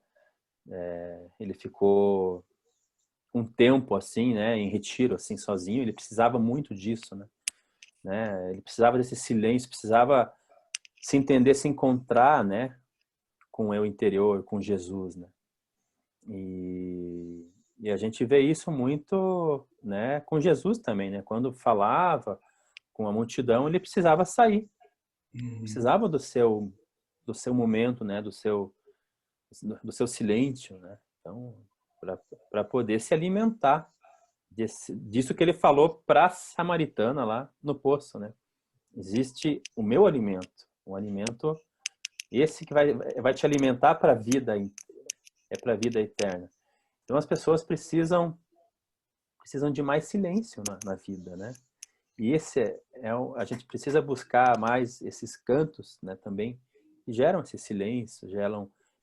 Ele ficou um tempo assim, né? Em retiro, assim, sozinho. Ele precisava muito disso, né? Ele precisava desse silêncio, precisava se entender, se encontrar, né? Com o eu interior, com Jesus, né? E a gente vê isso muito, né? Com Jesus também, né? Quando falava com a multidão, ele precisava sair, precisava do seu momento, né? Do seu silêncio, né? Então, para poder se alimentar disso que ele falou para a samaritana lá no poço, né? Existe o meu alimento, um alimento esse que vai te alimentar para a vida, para a vida eterna. Então as pessoas precisam de mais silêncio na vida, né? E a gente precisa buscar mais esses cantos, né? Também que geram esse silêncio,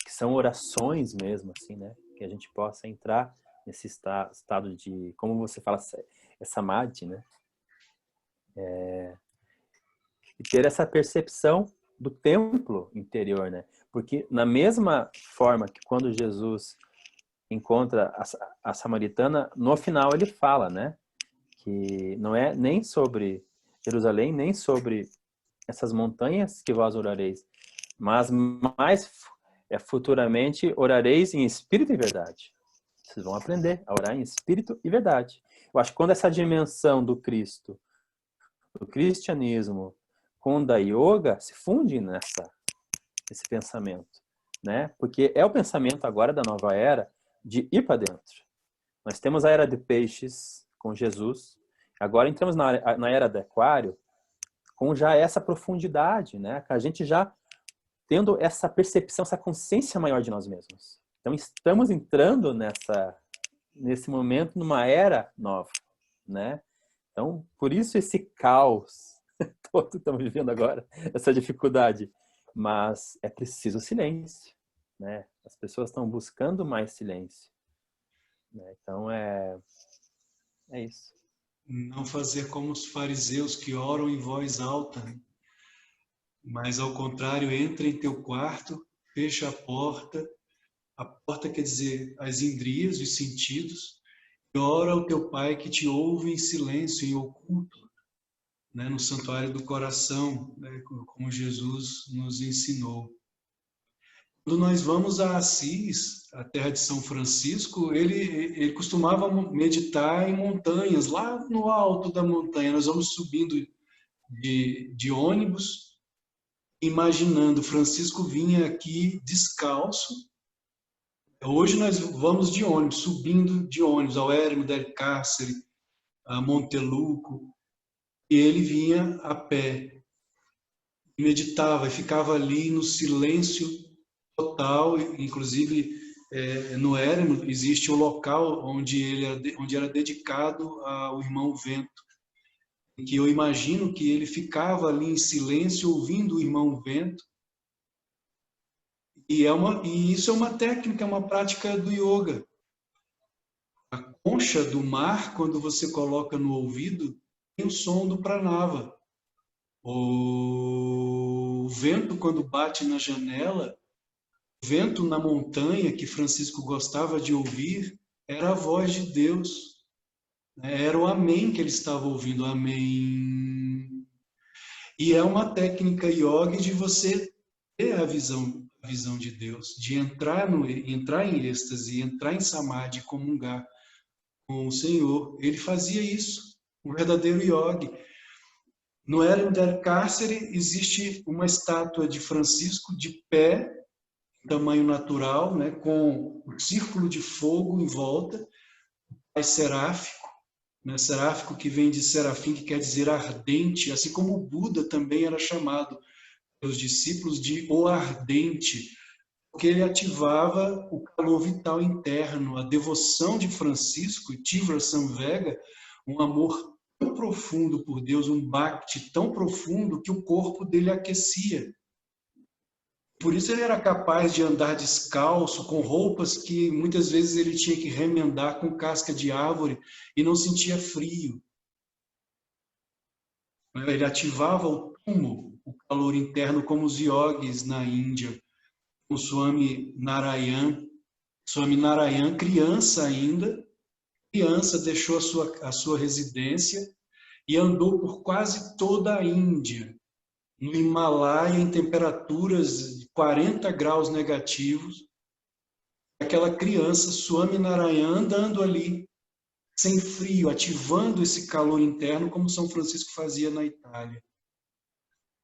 que são orações mesmo, assim, né? Que a gente possa entrar nesse estado de, como você fala, samadhi, né? E ter essa percepção do templo interior, né? Porque na mesma forma que quando Jesus encontra a samaritana, no final ele fala, né? Que não é nem sobre Jerusalém, nem sobre essas montanhas que vós orareis, mas mais futuramente orareis em espírito e verdade. Vocês vão aprender a orar em espírito e verdade. Eu acho que quando essa dimensão do Cristo, do cristianismo, com o da yoga, se funde nesse pensamento, né? Porque é o pensamento agora da nova era de ir para dentro. Nós temos a era de peixes com Jesus, agora entramos na era do aquário com já essa profundidade, né? A gente já tendo essa percepção, essa consciência maior de nós mesmos. Então estamos entrando nesse momento numa era nova, né? Então, por isso esse caos todo que estamos vivendo agora, essa dificuldade. Mas é preciso silêncio, né? As pessoas estão buscando mais silêncio, né? Então, é isso. Não fazer como os fariseus que oram em voz alta, né? Mas, ao contrário, entra em teu quarto, fecha a porta quer dizer as indrias, os sentidos, e ora ao teu Pai que te ouve em silêncio, em oculto, né, no santuário do coração, né, como Jesus nos ensinou. Quando nós vamos a Assis, a terra de São Francisco, ele costumava meditar em montanhas, lá no alto da montanha. Nós vamos subindo de ônibus, imaginando, Francisco vinha aqui descalço. Hoje nós vamos de ônibus, subindo de ônibus ao Eremo del Cárcere, a Monteluco, e ele vinha a pé, meditava e ficava ali no silêncio total. Inclusive no Eremo existe um local onde era dedicado ao irmão Vento, que eu imagino que ele ficava ali em silêncio ouvindo o irmão Vento. E isso é uma técnica, é uma prática do yoga. A concha do mar, quando você coloca no ouvido, tem o som do pranava. O vento, quando bate na janela, o vento na montanha, que Francisco gostava de ouvir, era a voz de Deus. Era o amém que ele estava ouvindo, amém. E é uma técnica yoga de você ter a visão de Deus, de entrar em êxtase, entrar em samadhi, comungar com o Senhor. Ele fazia isso, um verdadeiro yogi. No Eremo del Cárcere existe uma estátua de Francisco de pé, tamanho natural, né, com um círculo de fogo em volta, pai seráfico, né, seráfico que vem de serafim, que quer dizer ardente, assim como o Buda também era chamado pelos discípulos de o ardente, porque ele ativava o calor vital interno, a devoção de Francisco, Tivra Samvega, um amor tão profundo por Deus, um bhakti tão profundo que o corpo dele aquecia. Por isso ele era capaz de andar descalço, com roupas que muitas vezes ele tinha que remendar com casca de árvore e não sentia frio. Ele ativava o túmulo, o calor interno, como os yogis na Índia. O Swami Narayan, criança ainda, deixou a sua residência e andou por quase toda a Índia, no Himalaia, em temperaturas de 40 graus negativos. Aquela criança, Swami Narayan, andando ali, sem frio, ativando esse calor interno, como São Francisco fazia na Itália.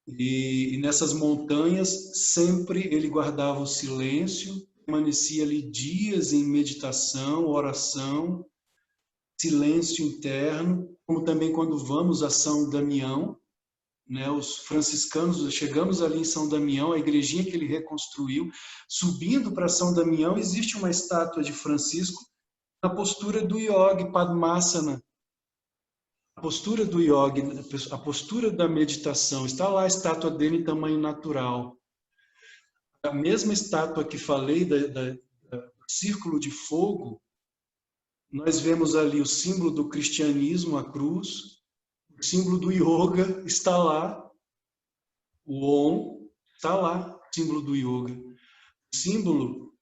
E nessas montanhas, sempre ele guardava o silêncio, permanecia ali dias em meditação, oração, silêncio interno, como também quando vamos a São Damião, né, os franciscanos, chegamos ali em São Damião, a igrejinha que ele reconstruiu, subindo para São Damião, existe uma estátua de Francisco na postura do yogi Padmasana. A postura do yogi, a postura da meditação, está lá a estátua dele em tamanho natural. A mesma estátua que falei, do círculo de fogo, nós vemos ali o símbolo do cristianismo, a cruz, o símbolo do yoga está lá, o Om está lá, o símbolo do yoga. O símbolo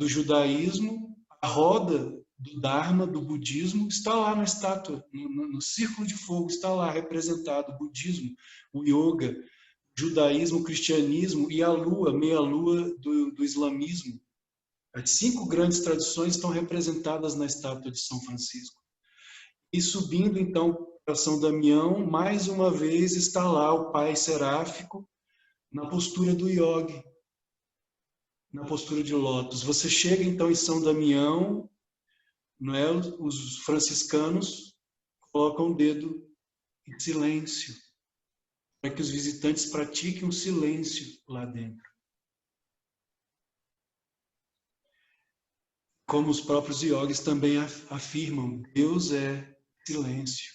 do judaísmo, a roda do Dharma, do budismo, está lá na estátua, no círculo de fogo, está lá representado o budismo, o yoga, o judaísmo, o cristianismo e a lua, meia-lua do islamismo. As 5 grandes tradições estão representadas na estátua de São Francisco. E subindo então para São Damião, mais uma vez está lá o pai seráfico na postura do yogi, na postura de lótus. Você chega então em São Damião, não é? Os franciscanos colocam o dedo em silêncio, para que os visitantes pratiquem o silêncio lá dentro. Como os próprios yogis também afirmam, Deus é silêncio.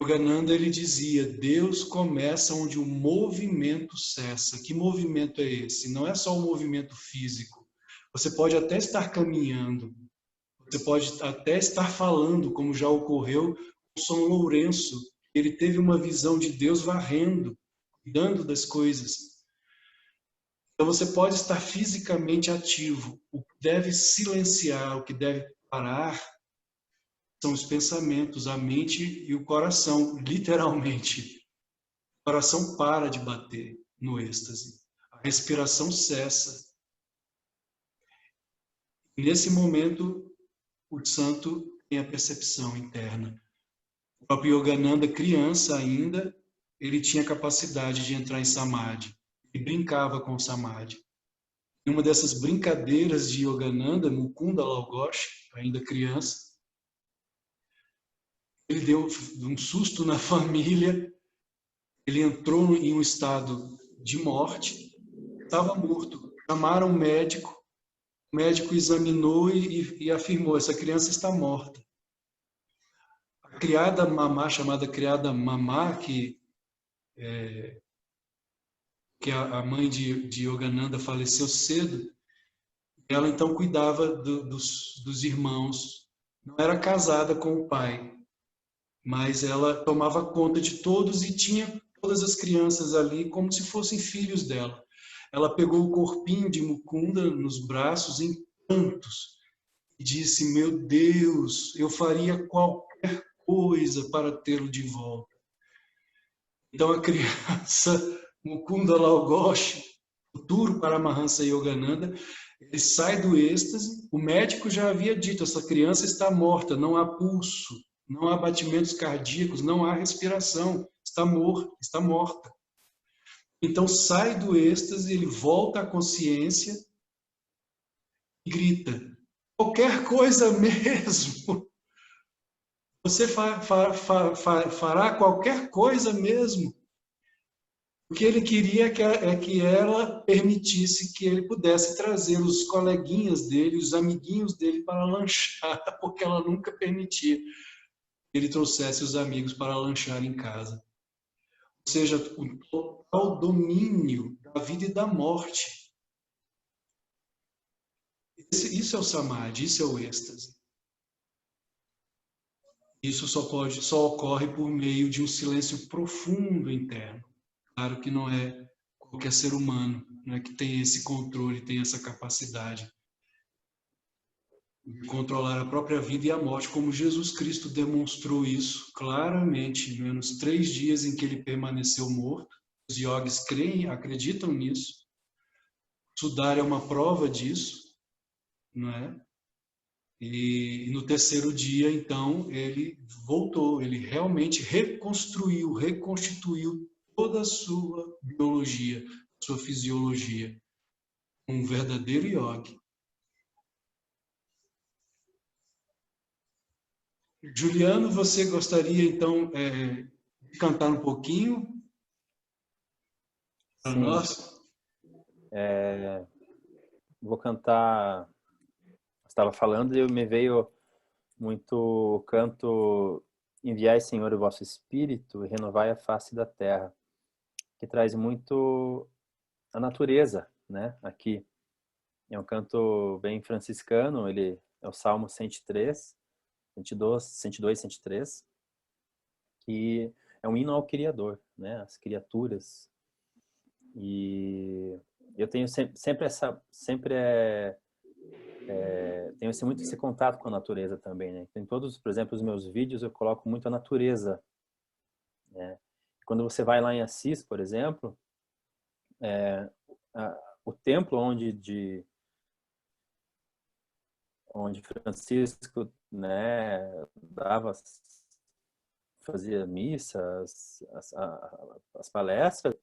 Yogananda, ele dizia, Deus começa onde o movimento cessa. Que movimento é esse? Não é só o movimento físico. Você pode até estar caminhando, você pode até estar falando, como já ocorreu com São Lourenço. Ele teve uma visão de Deus varrendo, cuidando das coisas. Então você pode estar fisicamente ativo. O que deve silenciar, o que deve parar, são os pensamentos, a mente e o coração, literalmente. O coração para de bater no êxtase. A respiração cessa. E nesse momento, o santo tem a percepção interna. O próprio Yogananda, criança ainda, ele tinha capacidade de entrar em samadhi. E brincava com o samadhi. Em uma dessas brincadeiras de Yogananda, Mukunda Lal Ghosh, ainda criança, ele deu um susto na família, ele entrou em um estado de morte, estava morto. Chamaram o médico examinou e afirmou, essa criança está morta. A criada mamá, chamada criada mamá, que a mãe de Yogananda faleceu cedo, ela então cuidava dos irmãos, não era casada com o pai, mas ela tomava conta de todos e tinha todas as crianças ali como se fossem filhos dela. Ela pegou o corpinho de Mukunda nos braços em prantos e disse, meu Deus, eu faria qualquer coisa para tê-lo de volta. Então a criança Mukunda Lal Ghosh, futuro Paramahansa Yogananda, ele sai do êxtase, o médico já havia dito, essa criança está morta, não há pulso, não há batimentos cardíacos, não há respiração, está morta. Então sai do êxtase, ele volta à consciência e grita, qualquer coisa mesmo. Você fará qualquer coisa mesmo. O que ele queria é que ela permitisse que ele pudesse trazer os coleguinhas dele, os amiguinhos dele para lanchar, porque ela nunca permitia que ele trouxesse os amigos para lanchar em casa. Ou seja, o total domínio da vida e da morte. Isso é o samadhi, isso é o êxtase. Isso só ocorre por meio de um silêncio profundo interno. Claro que não é qualquer ser humano, né, que tem esse controle, tem essa capacidade de controlar a própria vida e a morte, como Jesus Cristo demonstrou isso claramente, né, nos 3 dias em que ele permaneceu morto. Os yogis acreditam nisso. Sudar é uma prova disso, não é? E no 3º dia, então, ele voltou, ele realmente reconstituiu toda a sua biologia, sua fisiologia. Um verdadeiro yogi. Juliano, você gostaria, então, de cantar um pouquinho para nós? Vou cantar... Você estava falando e me veio muito o canto Enviai, Senhor, o vosso Espírito e renovai a face da terra, que traz muito a natureza, né? Aqui é um canto bem franciscano, ele é o Salmo 103, 102, 103, que é um hino ao Criador, né? As criaturas. E eu tenho tenho muito esse contato com a natureza também, né? Em todos, por exemplo, os meus vídeos eu coloco muito a natureza, né? Quando você vai lá em Assis, por exemplo, o templo onde Francisco né, fazia missas, as palestras,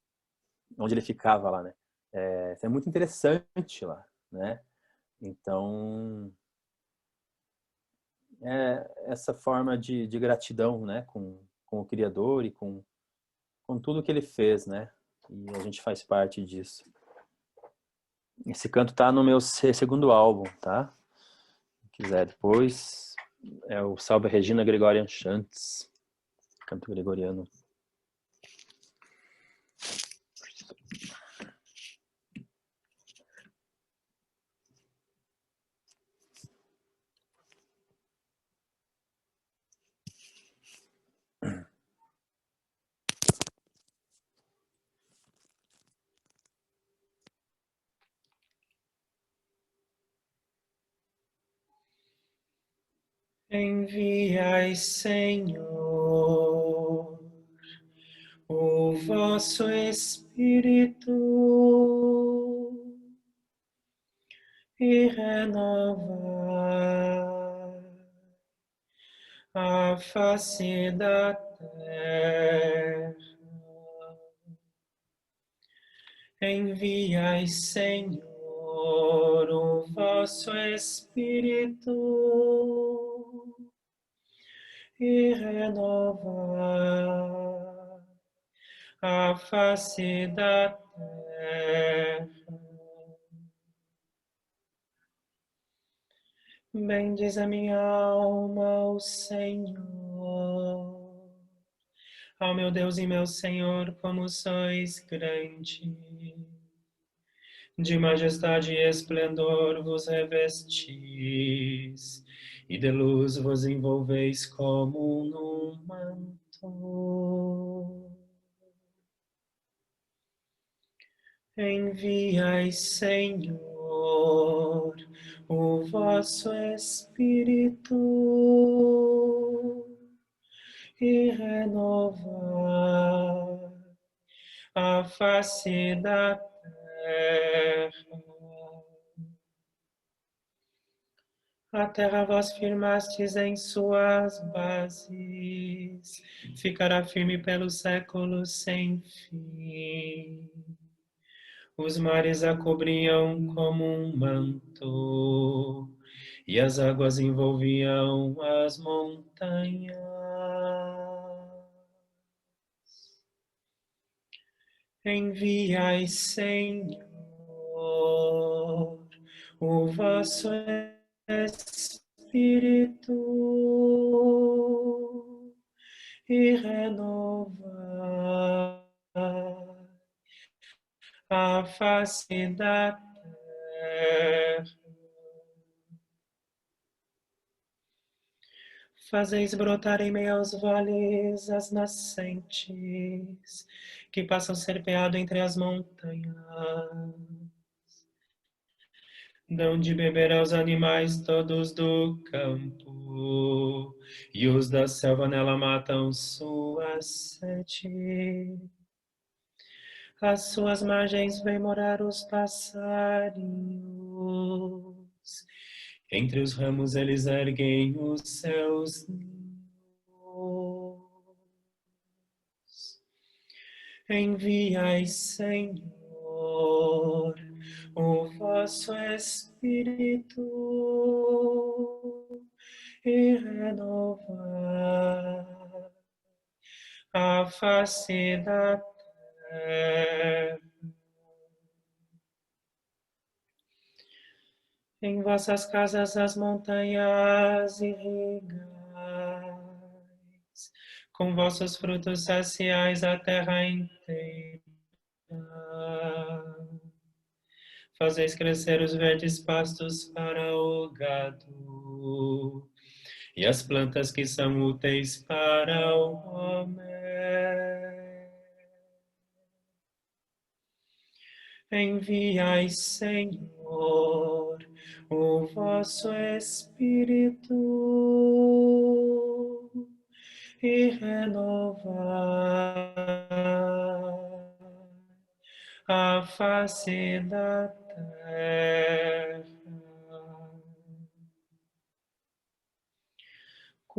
onde ele ficava lá, né? É muito interessante lá, né? Então, essa forma de gratidão, né, com o Criador e com tudo que ele fez, né? E a gente faz parte disso. Esse canto tá no meu segundo álbum, tá? Se quiser depois, é o Salve Regina Gregorian Chants, canto gregoriano. Enviai, Senhor, o vosso Espírito e renovar a face da terra. Enviai, Senhor, o vosso Espírito e renovar a face da terra. Bendiz a minha alma, o Senhor. Ó meu Deus e meu Senhor, como sois grande, de majestade e esplendor vos revestis, e de luz vos envolveis como num manto. Enviai, Senhor, o vosso Espírito e renovar a face da terra. A terra vós firmastes em suas bases, ficará firme pelos séculos sem fim. Os mares a cobriam como um manto, e as águas envolviam as montanhas. Enviai, Senhor, o vosso Espírito e renovar a face da terra. Fazeis brotar em meio aos vales as nascentes que passam serpeado entre as montanhas. Dão de beber aos animais todos do campo, e os da selva nela matam sua sede. Às suas margens vêm morar os passarinhos, entre os ramos eles erguem os seus ninhos. Enviai, Senhor, o vosso Espírito e renovar a face da terra. Em vossas casas as montanhas irrigais, com vossos frutos saciais a terra inteira. Fazeis crescer os verdes pastos para o gado, e as plantas que são úteis para o homem. Enviai, Senhor, o vosso Espírito e renovar a face da terra.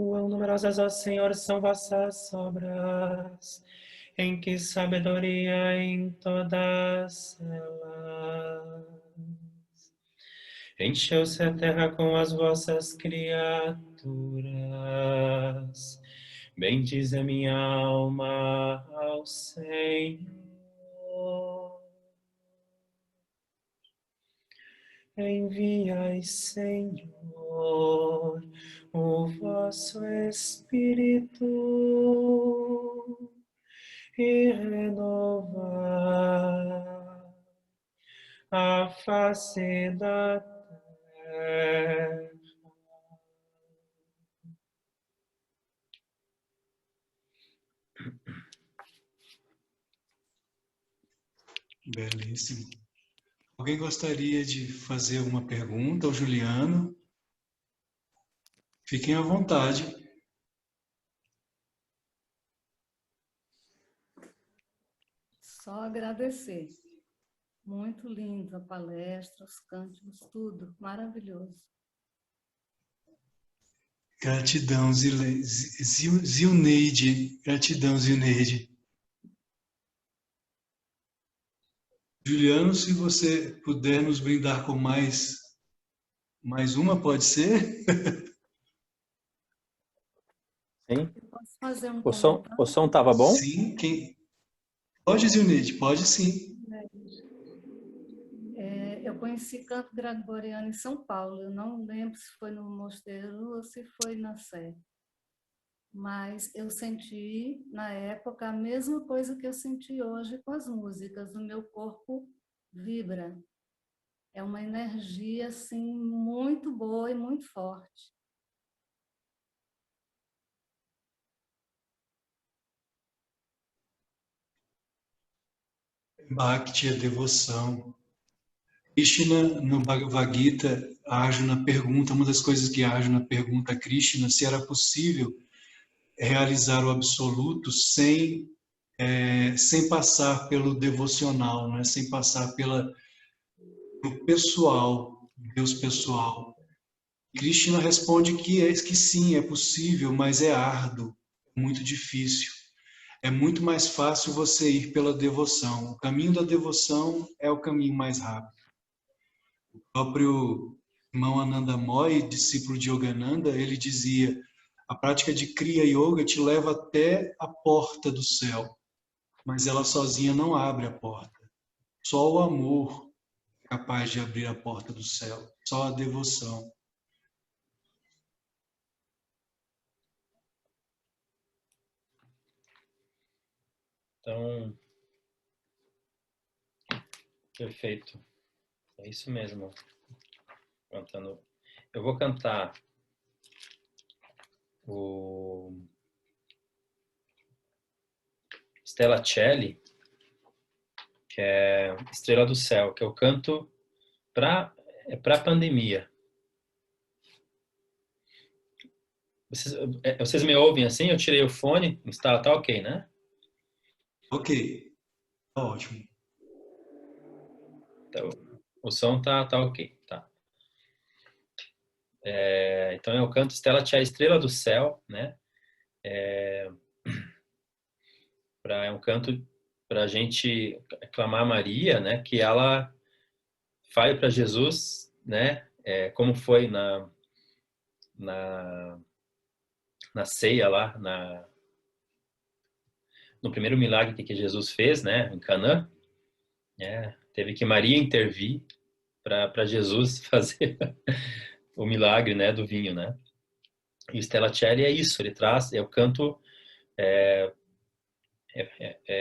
Quão numerosas, ó Senhor, são vossas obras, em que sabedoria em todas elas. Encheu-se a terra com as vossas criaturas. Bendize a minha alma ao Senhor. Enviai, Senhor, o vosso Espírito e renovar a face da terra. Belíssimo. Alguém gostaria de fazer alguma pergunta ao Juliano? Fiquem à vontade. Só agradecer. Muito lindo a palestra, os cânticos, tudo maravilhoso. Gratidão, Zilneide. Gratidão, Zilneide. Juliano, se você puder nos brindar com mais uma, pode ser? Sim. Eu posso fazer um O som comentário? estava bom? Sim, pode, Zilneide, pode sim. Eu conheci canto gregoriano em São Paulo. Eu não lembro se foi no Mosteiro ou se foi na Sé. Mas eu senti, na época, a mesma coisa que eu senti hoje com as músicas. O meu corpo vibra. É uma energia, assim, muito boa e muito forte. Bhakti é devoção. Krishna, no Bhagavad Gita, Arjuna pergunta, uma das coisas que Arjuna pergunta a Krishna, se era possível realizar o absoluto sem passar pelo devocional, né? Sem passar pelo pessoal, Deus pessoal. Krishna responde que sim, é possível, mas é árduo, muito difícil. É muito mais fácil você ir pela devoção. O caminho da devoção é o caminho mais rápido. O próprio irmão Ananda Moy, discípulo de Yogananda, ele dizia: a prática de Kriya Yoga te leva até a porta do céu, mas ela sozinha não abre a porta. Só o amor é capaz de abrir a porta do céu, só a devoção. Então, perfeito. É isso mesmo. Cantando. Eu vou cantar o Stella Celli, que é Estrela do Céu, que eu canto para a pandemia. Vocês me ouvem assim? Eu tirei o fone, tá ok, né? Ok, tá ótimo. Então, o som tá ok, tá. Então eu canto Stella Celli, Estrela do Céu, né? É um canto para a gente clamar a Maria, né? Que ela fale para Jesus, né? Como foi na ceia lá, no primeiro milagre que Jesus fez, né? Em Canaã, né? Teve que Maria intervir para Jesus fazer o milagre, né? Do vinho, né? E o Stella Celli é isso, ele traz, eu canto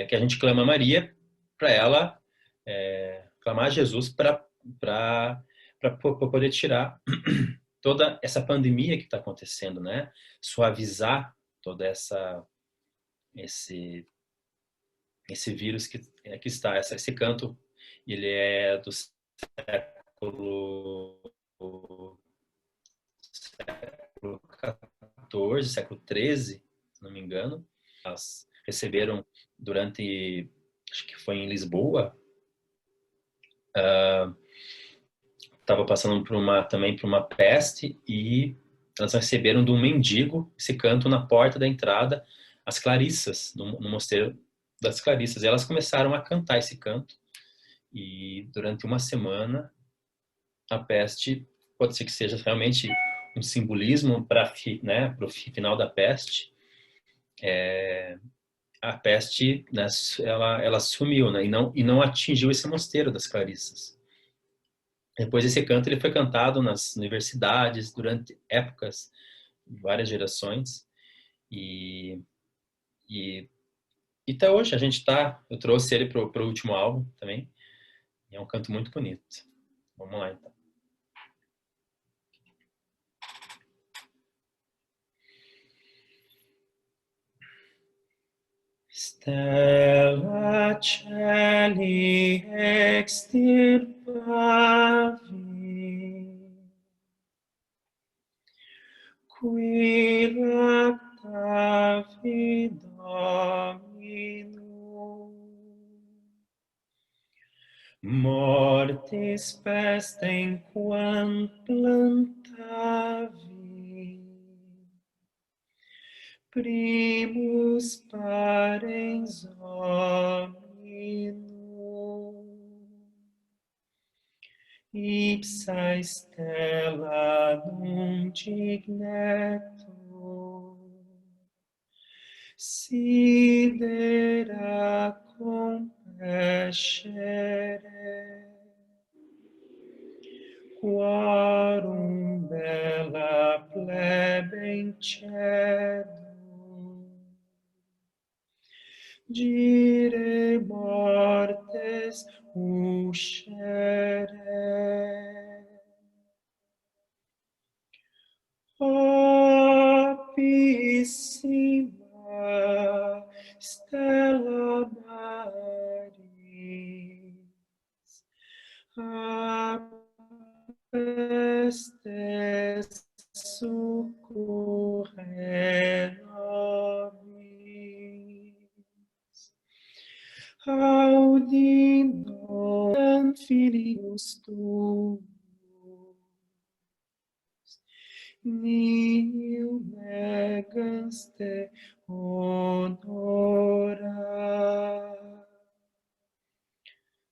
que a gente clama a Maria para ela clamar a Jesus para poder tirar toda essa pandemia que está acontecendo, né? Suavizar toda esse vírus que está. Esse canto, ele é do século XIV, século XIII, se não me engano. Elas receberam durante, acho que foi em Lisboa, estava passando também por uma peste e elas receberam de um mendigo esse canto na porta da entrada, as Clarissas, no mosteiro das Clarissas. E elas começaram a cantar esse canto, e durante uma semana a peste, pode ser que seja realmente um simbolismo para, né, o final da peste. A peste, né, ela sumiu, né, e não atingiu esse mosteiro das Clarissas. Depois esse canto ele foi cantado nas universidades durante épocas, várias gerações, e até hoje eu trouxe ele pro último álbum também, e é um canto muito bonito. Vamos lá então. Stella Celi extirpavi, qui lactavi Dominum, mortis pestem quam plantavi, primus parens hominum, ipsa stella nunt ignetur, sidera compescere, quorum bella plebe incedum, dire mortes uscere. Opissima Stella Maris, a pestes succurre nobis, audi nos filius tuus, nihil negans te honora.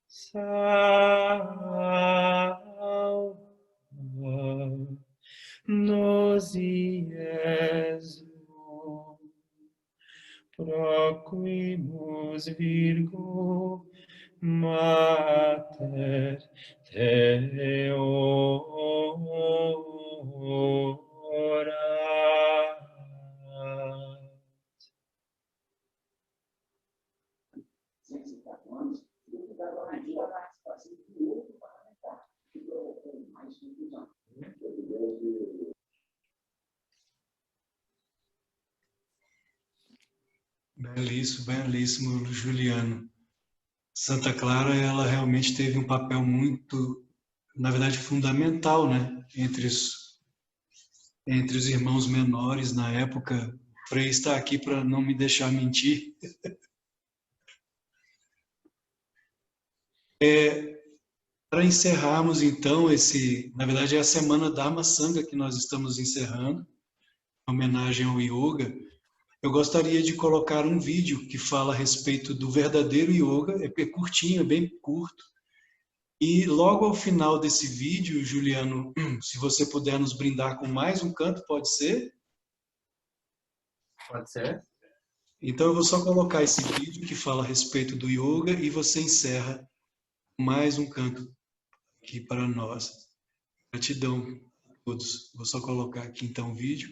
Salva nos Iesu, proquimus Virgo Mater Theorat. Belíssimo, belíssimo, Juliano. Santa Clara, ela realmente teve um papel muito, na verdade, fundamental, né, entre os irmãos menores na época. O Frei está aqui para não me deixar mentir. Para encerrarmos, então, na verdade, é a Semana Dharma Sangha que nós estamos encerrando, em homenagem ao yoga. Eu gostaria de colocar um vídeo que fala a respeito do verdadeiro yoga, é curtinho, é bem curto. E logo ao final desse vídeo, Juliano, se você puder nos brindar com mais um canto, pode ser? Pode ser. Então eu vou só colocar esse vídeo que fala a respeito do yoga e você encerra mais um canto aqui para nós. Gratidão a todos. Vou só colocar aqui então o vídeo.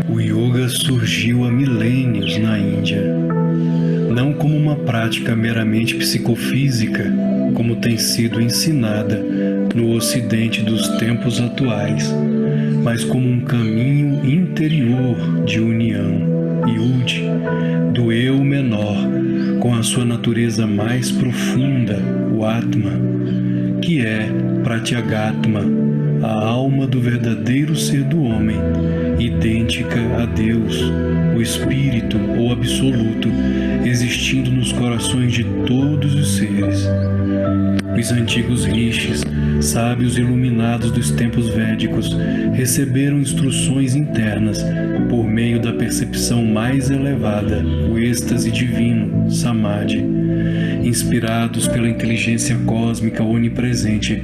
O yoga surgiu há milênios na Índia, não como uma prática meramente psicofísica, como tem sido ensinada no Ocidente dos tempos atuais, mas como um caminho interior de união, Yud, do eu menor, com a sua natureza mais profunda, o Atma, que é Pratyagatma, a alma do verdadeiro ser do homem, idêntica a Deus, o Espírito ou Absoluto, existindo nos corações de todos os seres. Os antigos rishis, sábios iluminados dos tempos védicos, receberam instruções internas por meio da percepção mais elevada, o êxtase divino, Samadhi. Inspirados pela inteligência cósmica onipresente,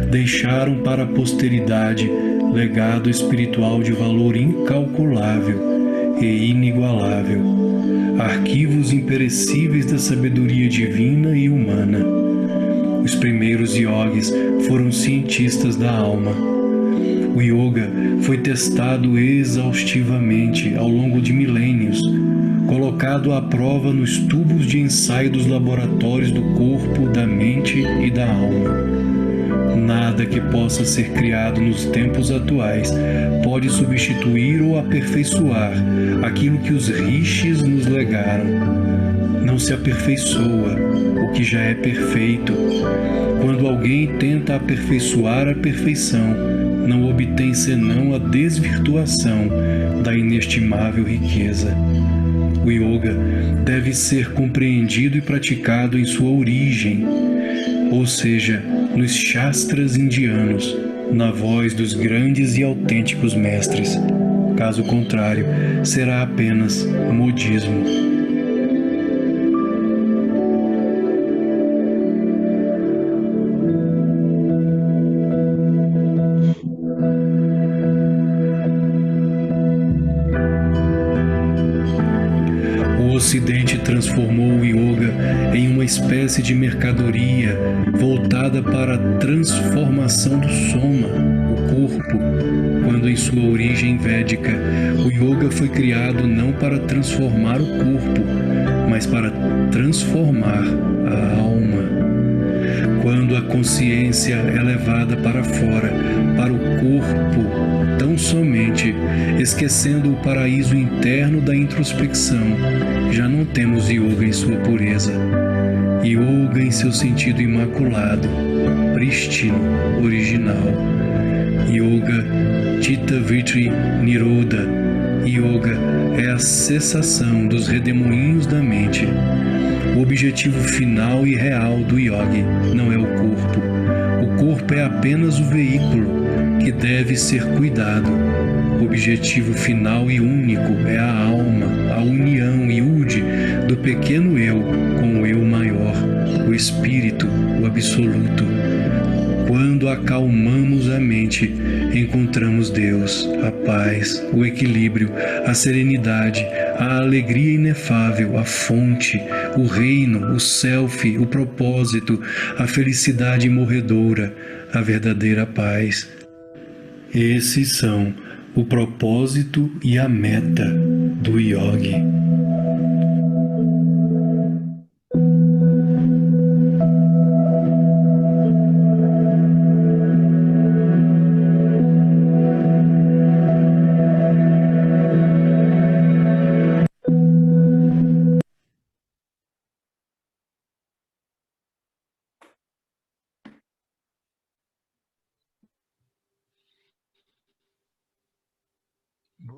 deixaram para a posteridade legado espiritual de valor incalculável e inigualável, arquivos imperecíveis da sabedoria divina e humana. Os primeiros yogis foram cientistas da alma. O yoga foi testado exaustivamente ao longo de milênios, colocado à prova nos tubos de ensaio dos laboratórios do corpo, da mente e da alma. Nada que possa ser criado nos tempos atuais pode substituir ou aperfeiçoar aquilo que os rishis nos legaram. Não se aperfeiçoa o que já é perfeito. Quando alguém tenta aperfeiçoar a perfeição, não obtém senão a desvirtuação da inestimável riqueza. O yoga deve ser compreendido e praticado em sua origem, ou seja, nos shastras indianos, na voz dos grandes e autênticos mestres. Caso contrário, será apenas modismo. O Ocidente transformou o yoga em uma espécie de mercadoria voltada para a transformação do soma, o corpo, quando em sua origem védica, o yoga foi criado não para transformar o corpo, mas para transformar a alma. Quando a consciência é levada para fora, para o corpo, tão somente, esquecendo o paraíso interno da introspecção, já não temos yoga em sua pureza. Yoga em seu sentido imaculado, prístino, original. Yoga Chitta Vritti Nirodha. Yoga é a cessação dos redemoinhos da mente. O objetivo final e real do yogi não é o corpo. O corpo é apenas o veículo que deve ser cuidado. O objetivo final e único é a alma, a união Yud do pequeno eu com o eu maior, o espírito, o absoluto. Quando acalmamos a mente, encontramos Deus, a paz, o equilíbrio, a serenidade, a alegria inefável, a fonte, o reino, o self, o propósito, a felicidade morredoura, a verdadeira paz. Esses são o propósito e a meta do yogi.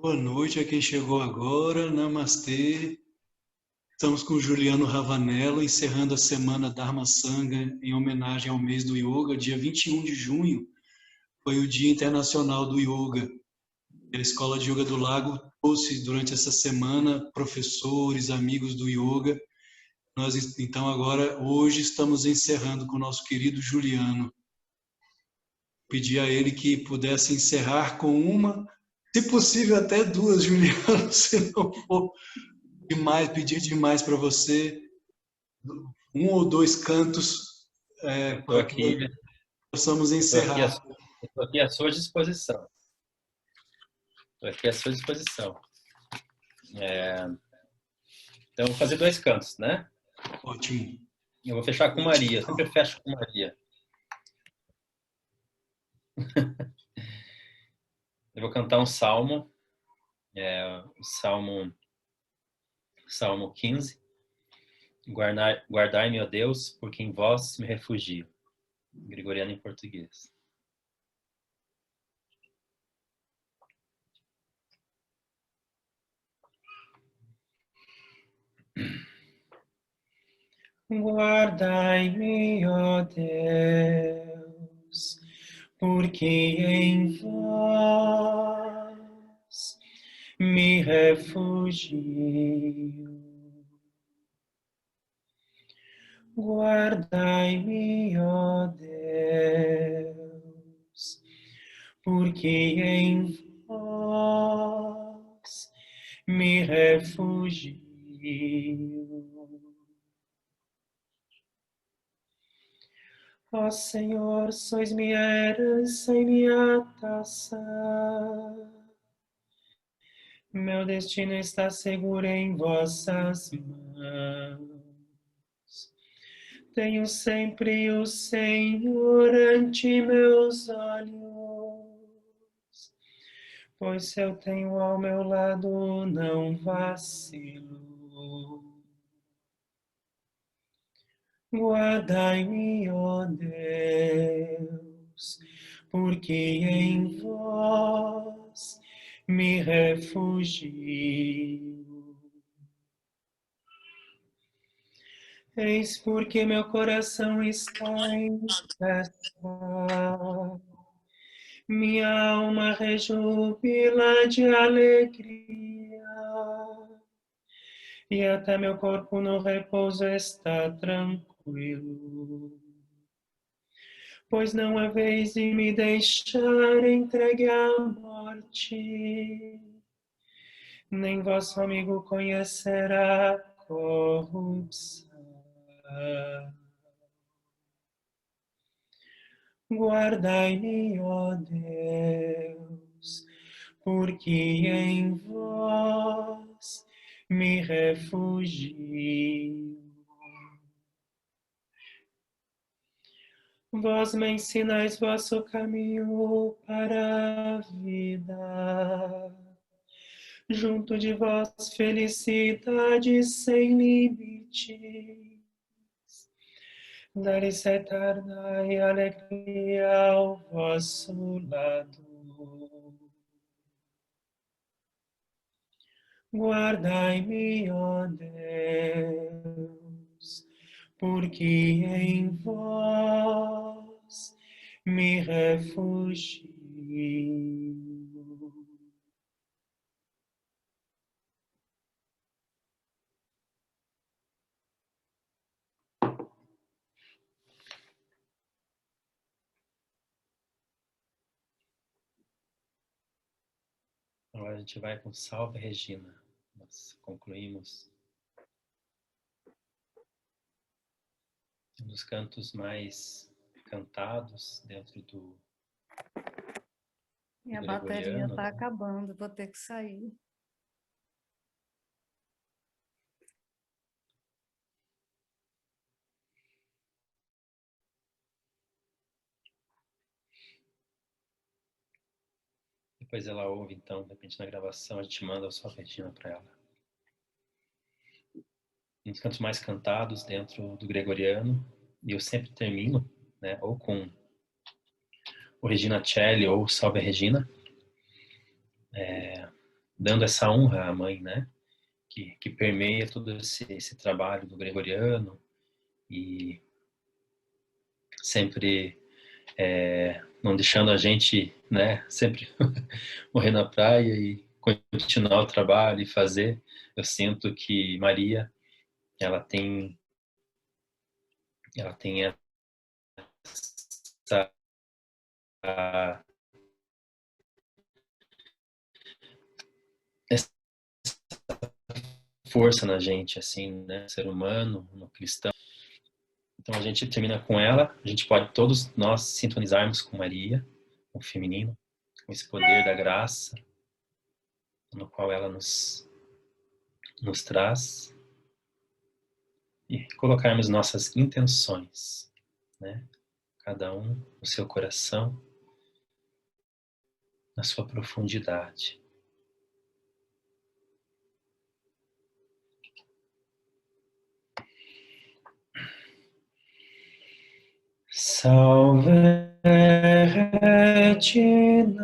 Boa noite a quem chegou agora, Namastê. Estamos com o Juliano Ravanello, encerrando a semana Dharma Sangha em homenagem ao mês do Yoga. Dia 21 de junho foi o Dia Internacional do Yoga. A Escola de Yoga do Lago trouxe durante essa semana professores, amigos do Yoga. Nós, então, agora, hoje, estamos encerrando com o nosso querido Juliano. Pedi a ele que pudesse encerrar com uma, se possível até duas, Juliano, se não for demais, pedir demais para você, um ou dois cantos para que possamos encerrar. Estou aqui à sua disposição. Então, vou fazer dois cantos, né? Ótimo. Eu vou fechar com Maria, eu sempre fecho com Maria. Eu vou cantar um salmo, o Salmo 15. Guardai-me, ó Deus, porque em vós me refugio. Gregoriano em português. Guardai-me, ó Deus, porque em vós me refugio. Guardai-me, ó Deus, porque em vós me refugio. Ó Senhor, sois minha herança e minha taça. Meu destino está seguro em vossas mãos. Tenho sempre o Senhor ante meus olhos, pois se eu tenho ao meu lado, não vacilo. Guardai-me, ó Deus, porque em vós me refugio. Eis porque meu coração está em festa, minha alma rejubila de alegria, e até meu corpo no repouso está tranquilo. Pois não haveis de me deixar entregue à morte, nem vosso amigo conhecerá a corrupção. Guardai-me, ó Deus, porque em vós me refugio. Vós me ensinais vosso caminho para a vida. Junto de vós felicidade sem limites. Dai-lhes eterna e alegria ao vosso lado. Guardai-me, ó Deus, porque em vós me refugio. Agora a gente vai com Salve Regina. Nós concluímos um dos cantos mais cantados dentro do Minha bateria está né? acabando, vou ter que sair. Depois ela ouve, então, de repente na gravação a gente manda o Salve Regina para ela. Um dos cantos mais cantados dentro do gregoriano, e eu sempre termino, né, ou com o Regina Coeli ou Salve Regina, dando essa honra à mãe, né, que permeia todo esse trabalho do gregoriano e sempre não deixando a gente, né, sempre morrer na praia e continuar o trabalho e fazer. Eu sinto que Maria, ela tem essa força na gente, assim, né, ser humano, no cristão. Então a gente termina com ela, a gente pode todos nós sintonizarmos com Maria, com o feminino, com esse poder da graça, no qual ela nos traz, e colocarmos nossas intenções, né? Cada um no seu coração, na sua profundidade. Salve Regina,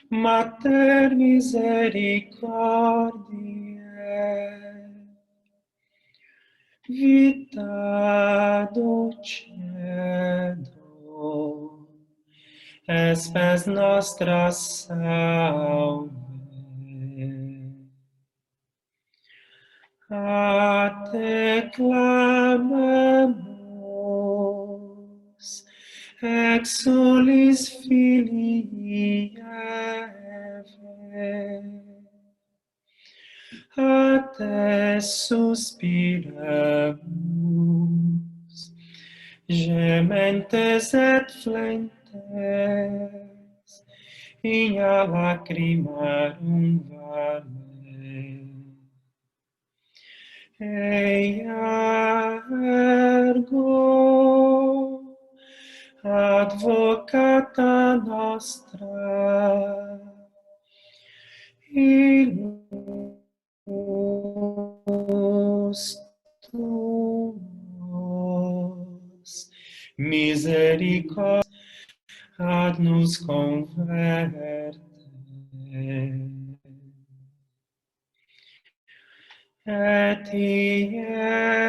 Mater misericordiae, vita dulcedo, espes nostra salve. A te clamamus, exulis Filii Eve, a te suspiramus, gementes et flentes, in lacrimarum vale. Eia ergo, advocata nostra, ilus tuos, misericordia ad nos converte. Et Iesu,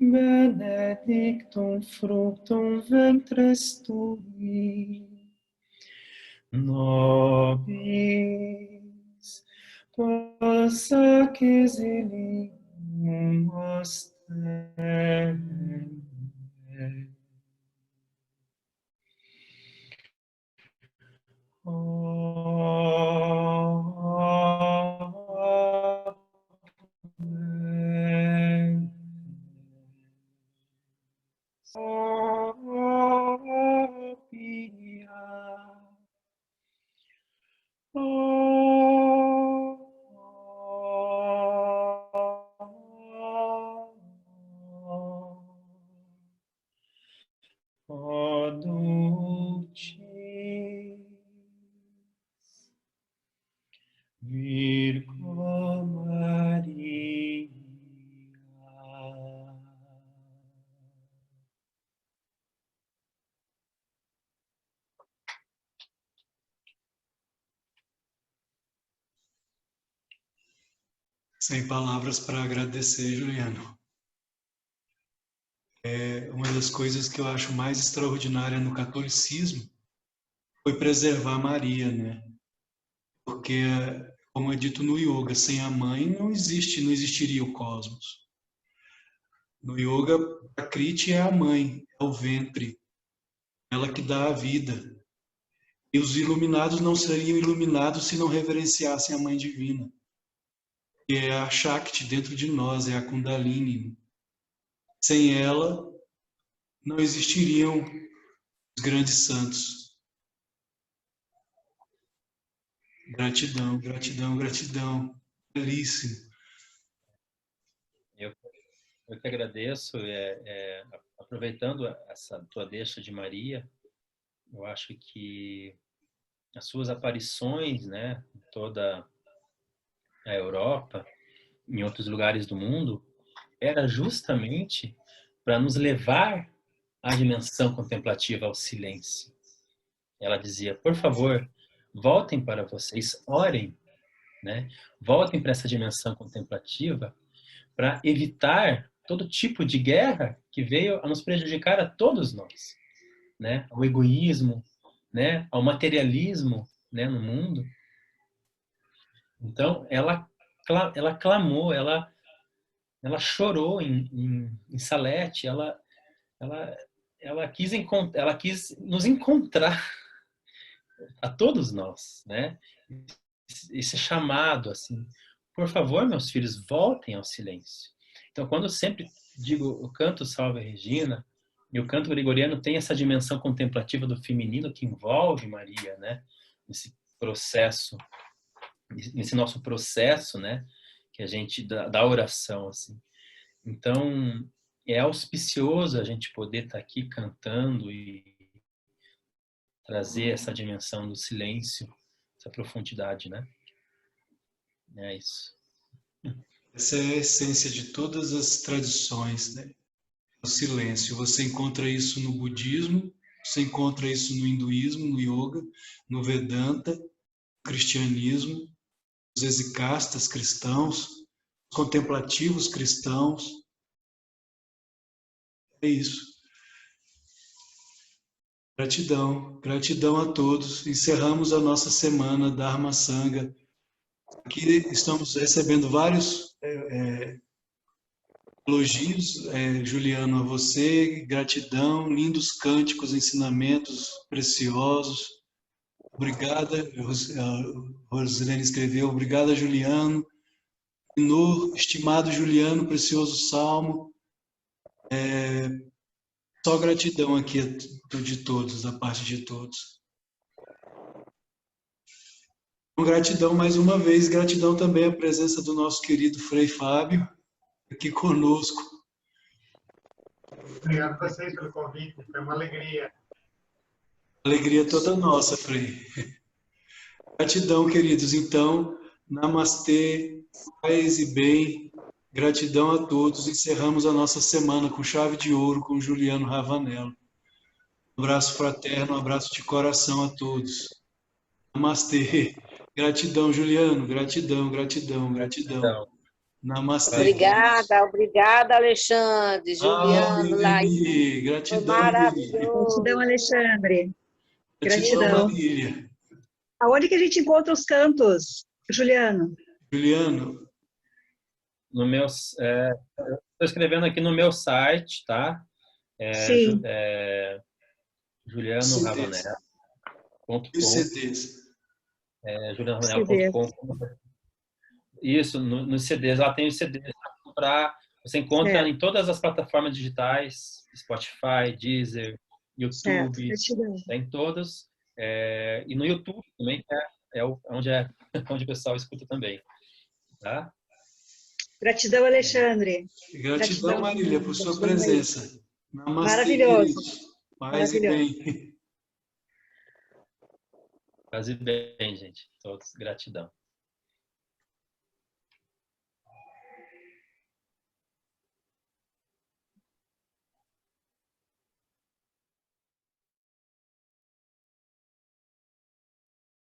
benedictum fructum ventris tui, nobis possa exilium ostende. O dulcis Virgo Maria. Sem palavras para agradecer, Juliano. Uma das coisas que eu acho mais extraordinária no catolicismo foi preservar Maria, né? Porque, como é dito no yoga, sem a mãe não existiria o cosmos. No yoga, a Kriti é a mãe, é o ventre, ela que dá a vida. E os iluminados não seriam iluminados se não reverenciassem a mãe divina, que é a Shakti dentro de nós, é a Kundalini. Sem ela, não existiriam os grandes santos. Gratidão, gratidão, gratidão. Belíssimo. Eu que agradeço, aproveitando essa tua deixa de Maria, eu acho que as suas aparições, né, em toda a Europa, em outros lugares do mundo, era justamente para nos levar à dimensão contemplativa, ao silêncio. Ela dizia, por favor, voltem para vocês, orem, né? Voltem para essa dimensão contemplativa para evitar todo tipo de guerra que veio a nos prejudicar a todos nós, né? Ao egoísmo, né? Ao materialismo, né? No mundo. Então, ela clamou, ela chorou em Salete, ela quis nos encontrar a todos nós, né? Esse chamado, assim, por favor, meus filhos, voltem ao silêncio. Então, quando eu sempre digo o canto Salve Regina, e o canto gregoriano tem essa dimensão contemplativa do feminino que envolve Maria, né? Nesse processo, nesse nosso processo, né? Que a gente da oração, assim. Então, é auspicioso a gente poder estar aqui cantando e trazer essa dimensão do silêncio, essa profundidade, né? É isso. Essa é a essência de todas as tradições, né? O silêncio. Você encontra isso no budismo, você encontra isso no hinduísmo, no yoga, no Vedanta, no cristianismo, os exicastas cristãos, os contemplativos cristãos. É isso. Gratidão, gratidão a todos. Encerramos a nossa semana Dharma Sangha. Aqui estamos recebendo vários elogios, Juliano, a você, gratidão, lindos cânticos, ensinamentos preciosos. Obrigada, a Rosilene escreveu, obrigada, Juliano. No estimado Juliano, precioso salmo. Só gratidão aqui de todos, da parte de todos. Gratidão mais uma vez, gratidão também à presença do nosso querido Frei Fábio, aqui conosco. Obrigado a vocês pelo convite, foi uma alegria. Alegria toda nossa, Frei. Gratidão, queridos. Então, namastê, paz e bem. Gratidão a todos. Encerramos a nossa semana com chave de ouro com Juliano Ravanello. Um abraço fraterno, um abraço de coração a todos. Namastê. Gratidão, Juliano. Gratidão, gratidão, gratidão. Namastê. Obrigada, obrigada, Alexandre, Juliano, Laís. Gratidão, Maravilhoso. Gratidão, Alexandre. Gratidão, Marília. Aonde que a gente encontra os cantos, Juliano? Juliano. No meu, estou escrevendo aqui no meu site, tá? Sim. Juliano Ravanello.com. E os CDs? julianoravanello.com. Isso, nos CDs. Lá tem os CDs para comprar. Você encontra em todas as plataformas digitais, Spotify, Deezer, YouTube, tem todos. E no YouTube também, onde o pessoal escuta também. Tá? Gratidão, Alexandre. Gratidão, Marília, por sua presença. Namastê, maravilhoso. Queridos. Paz e bem. Paz e bem, gente. Todos, gratidão.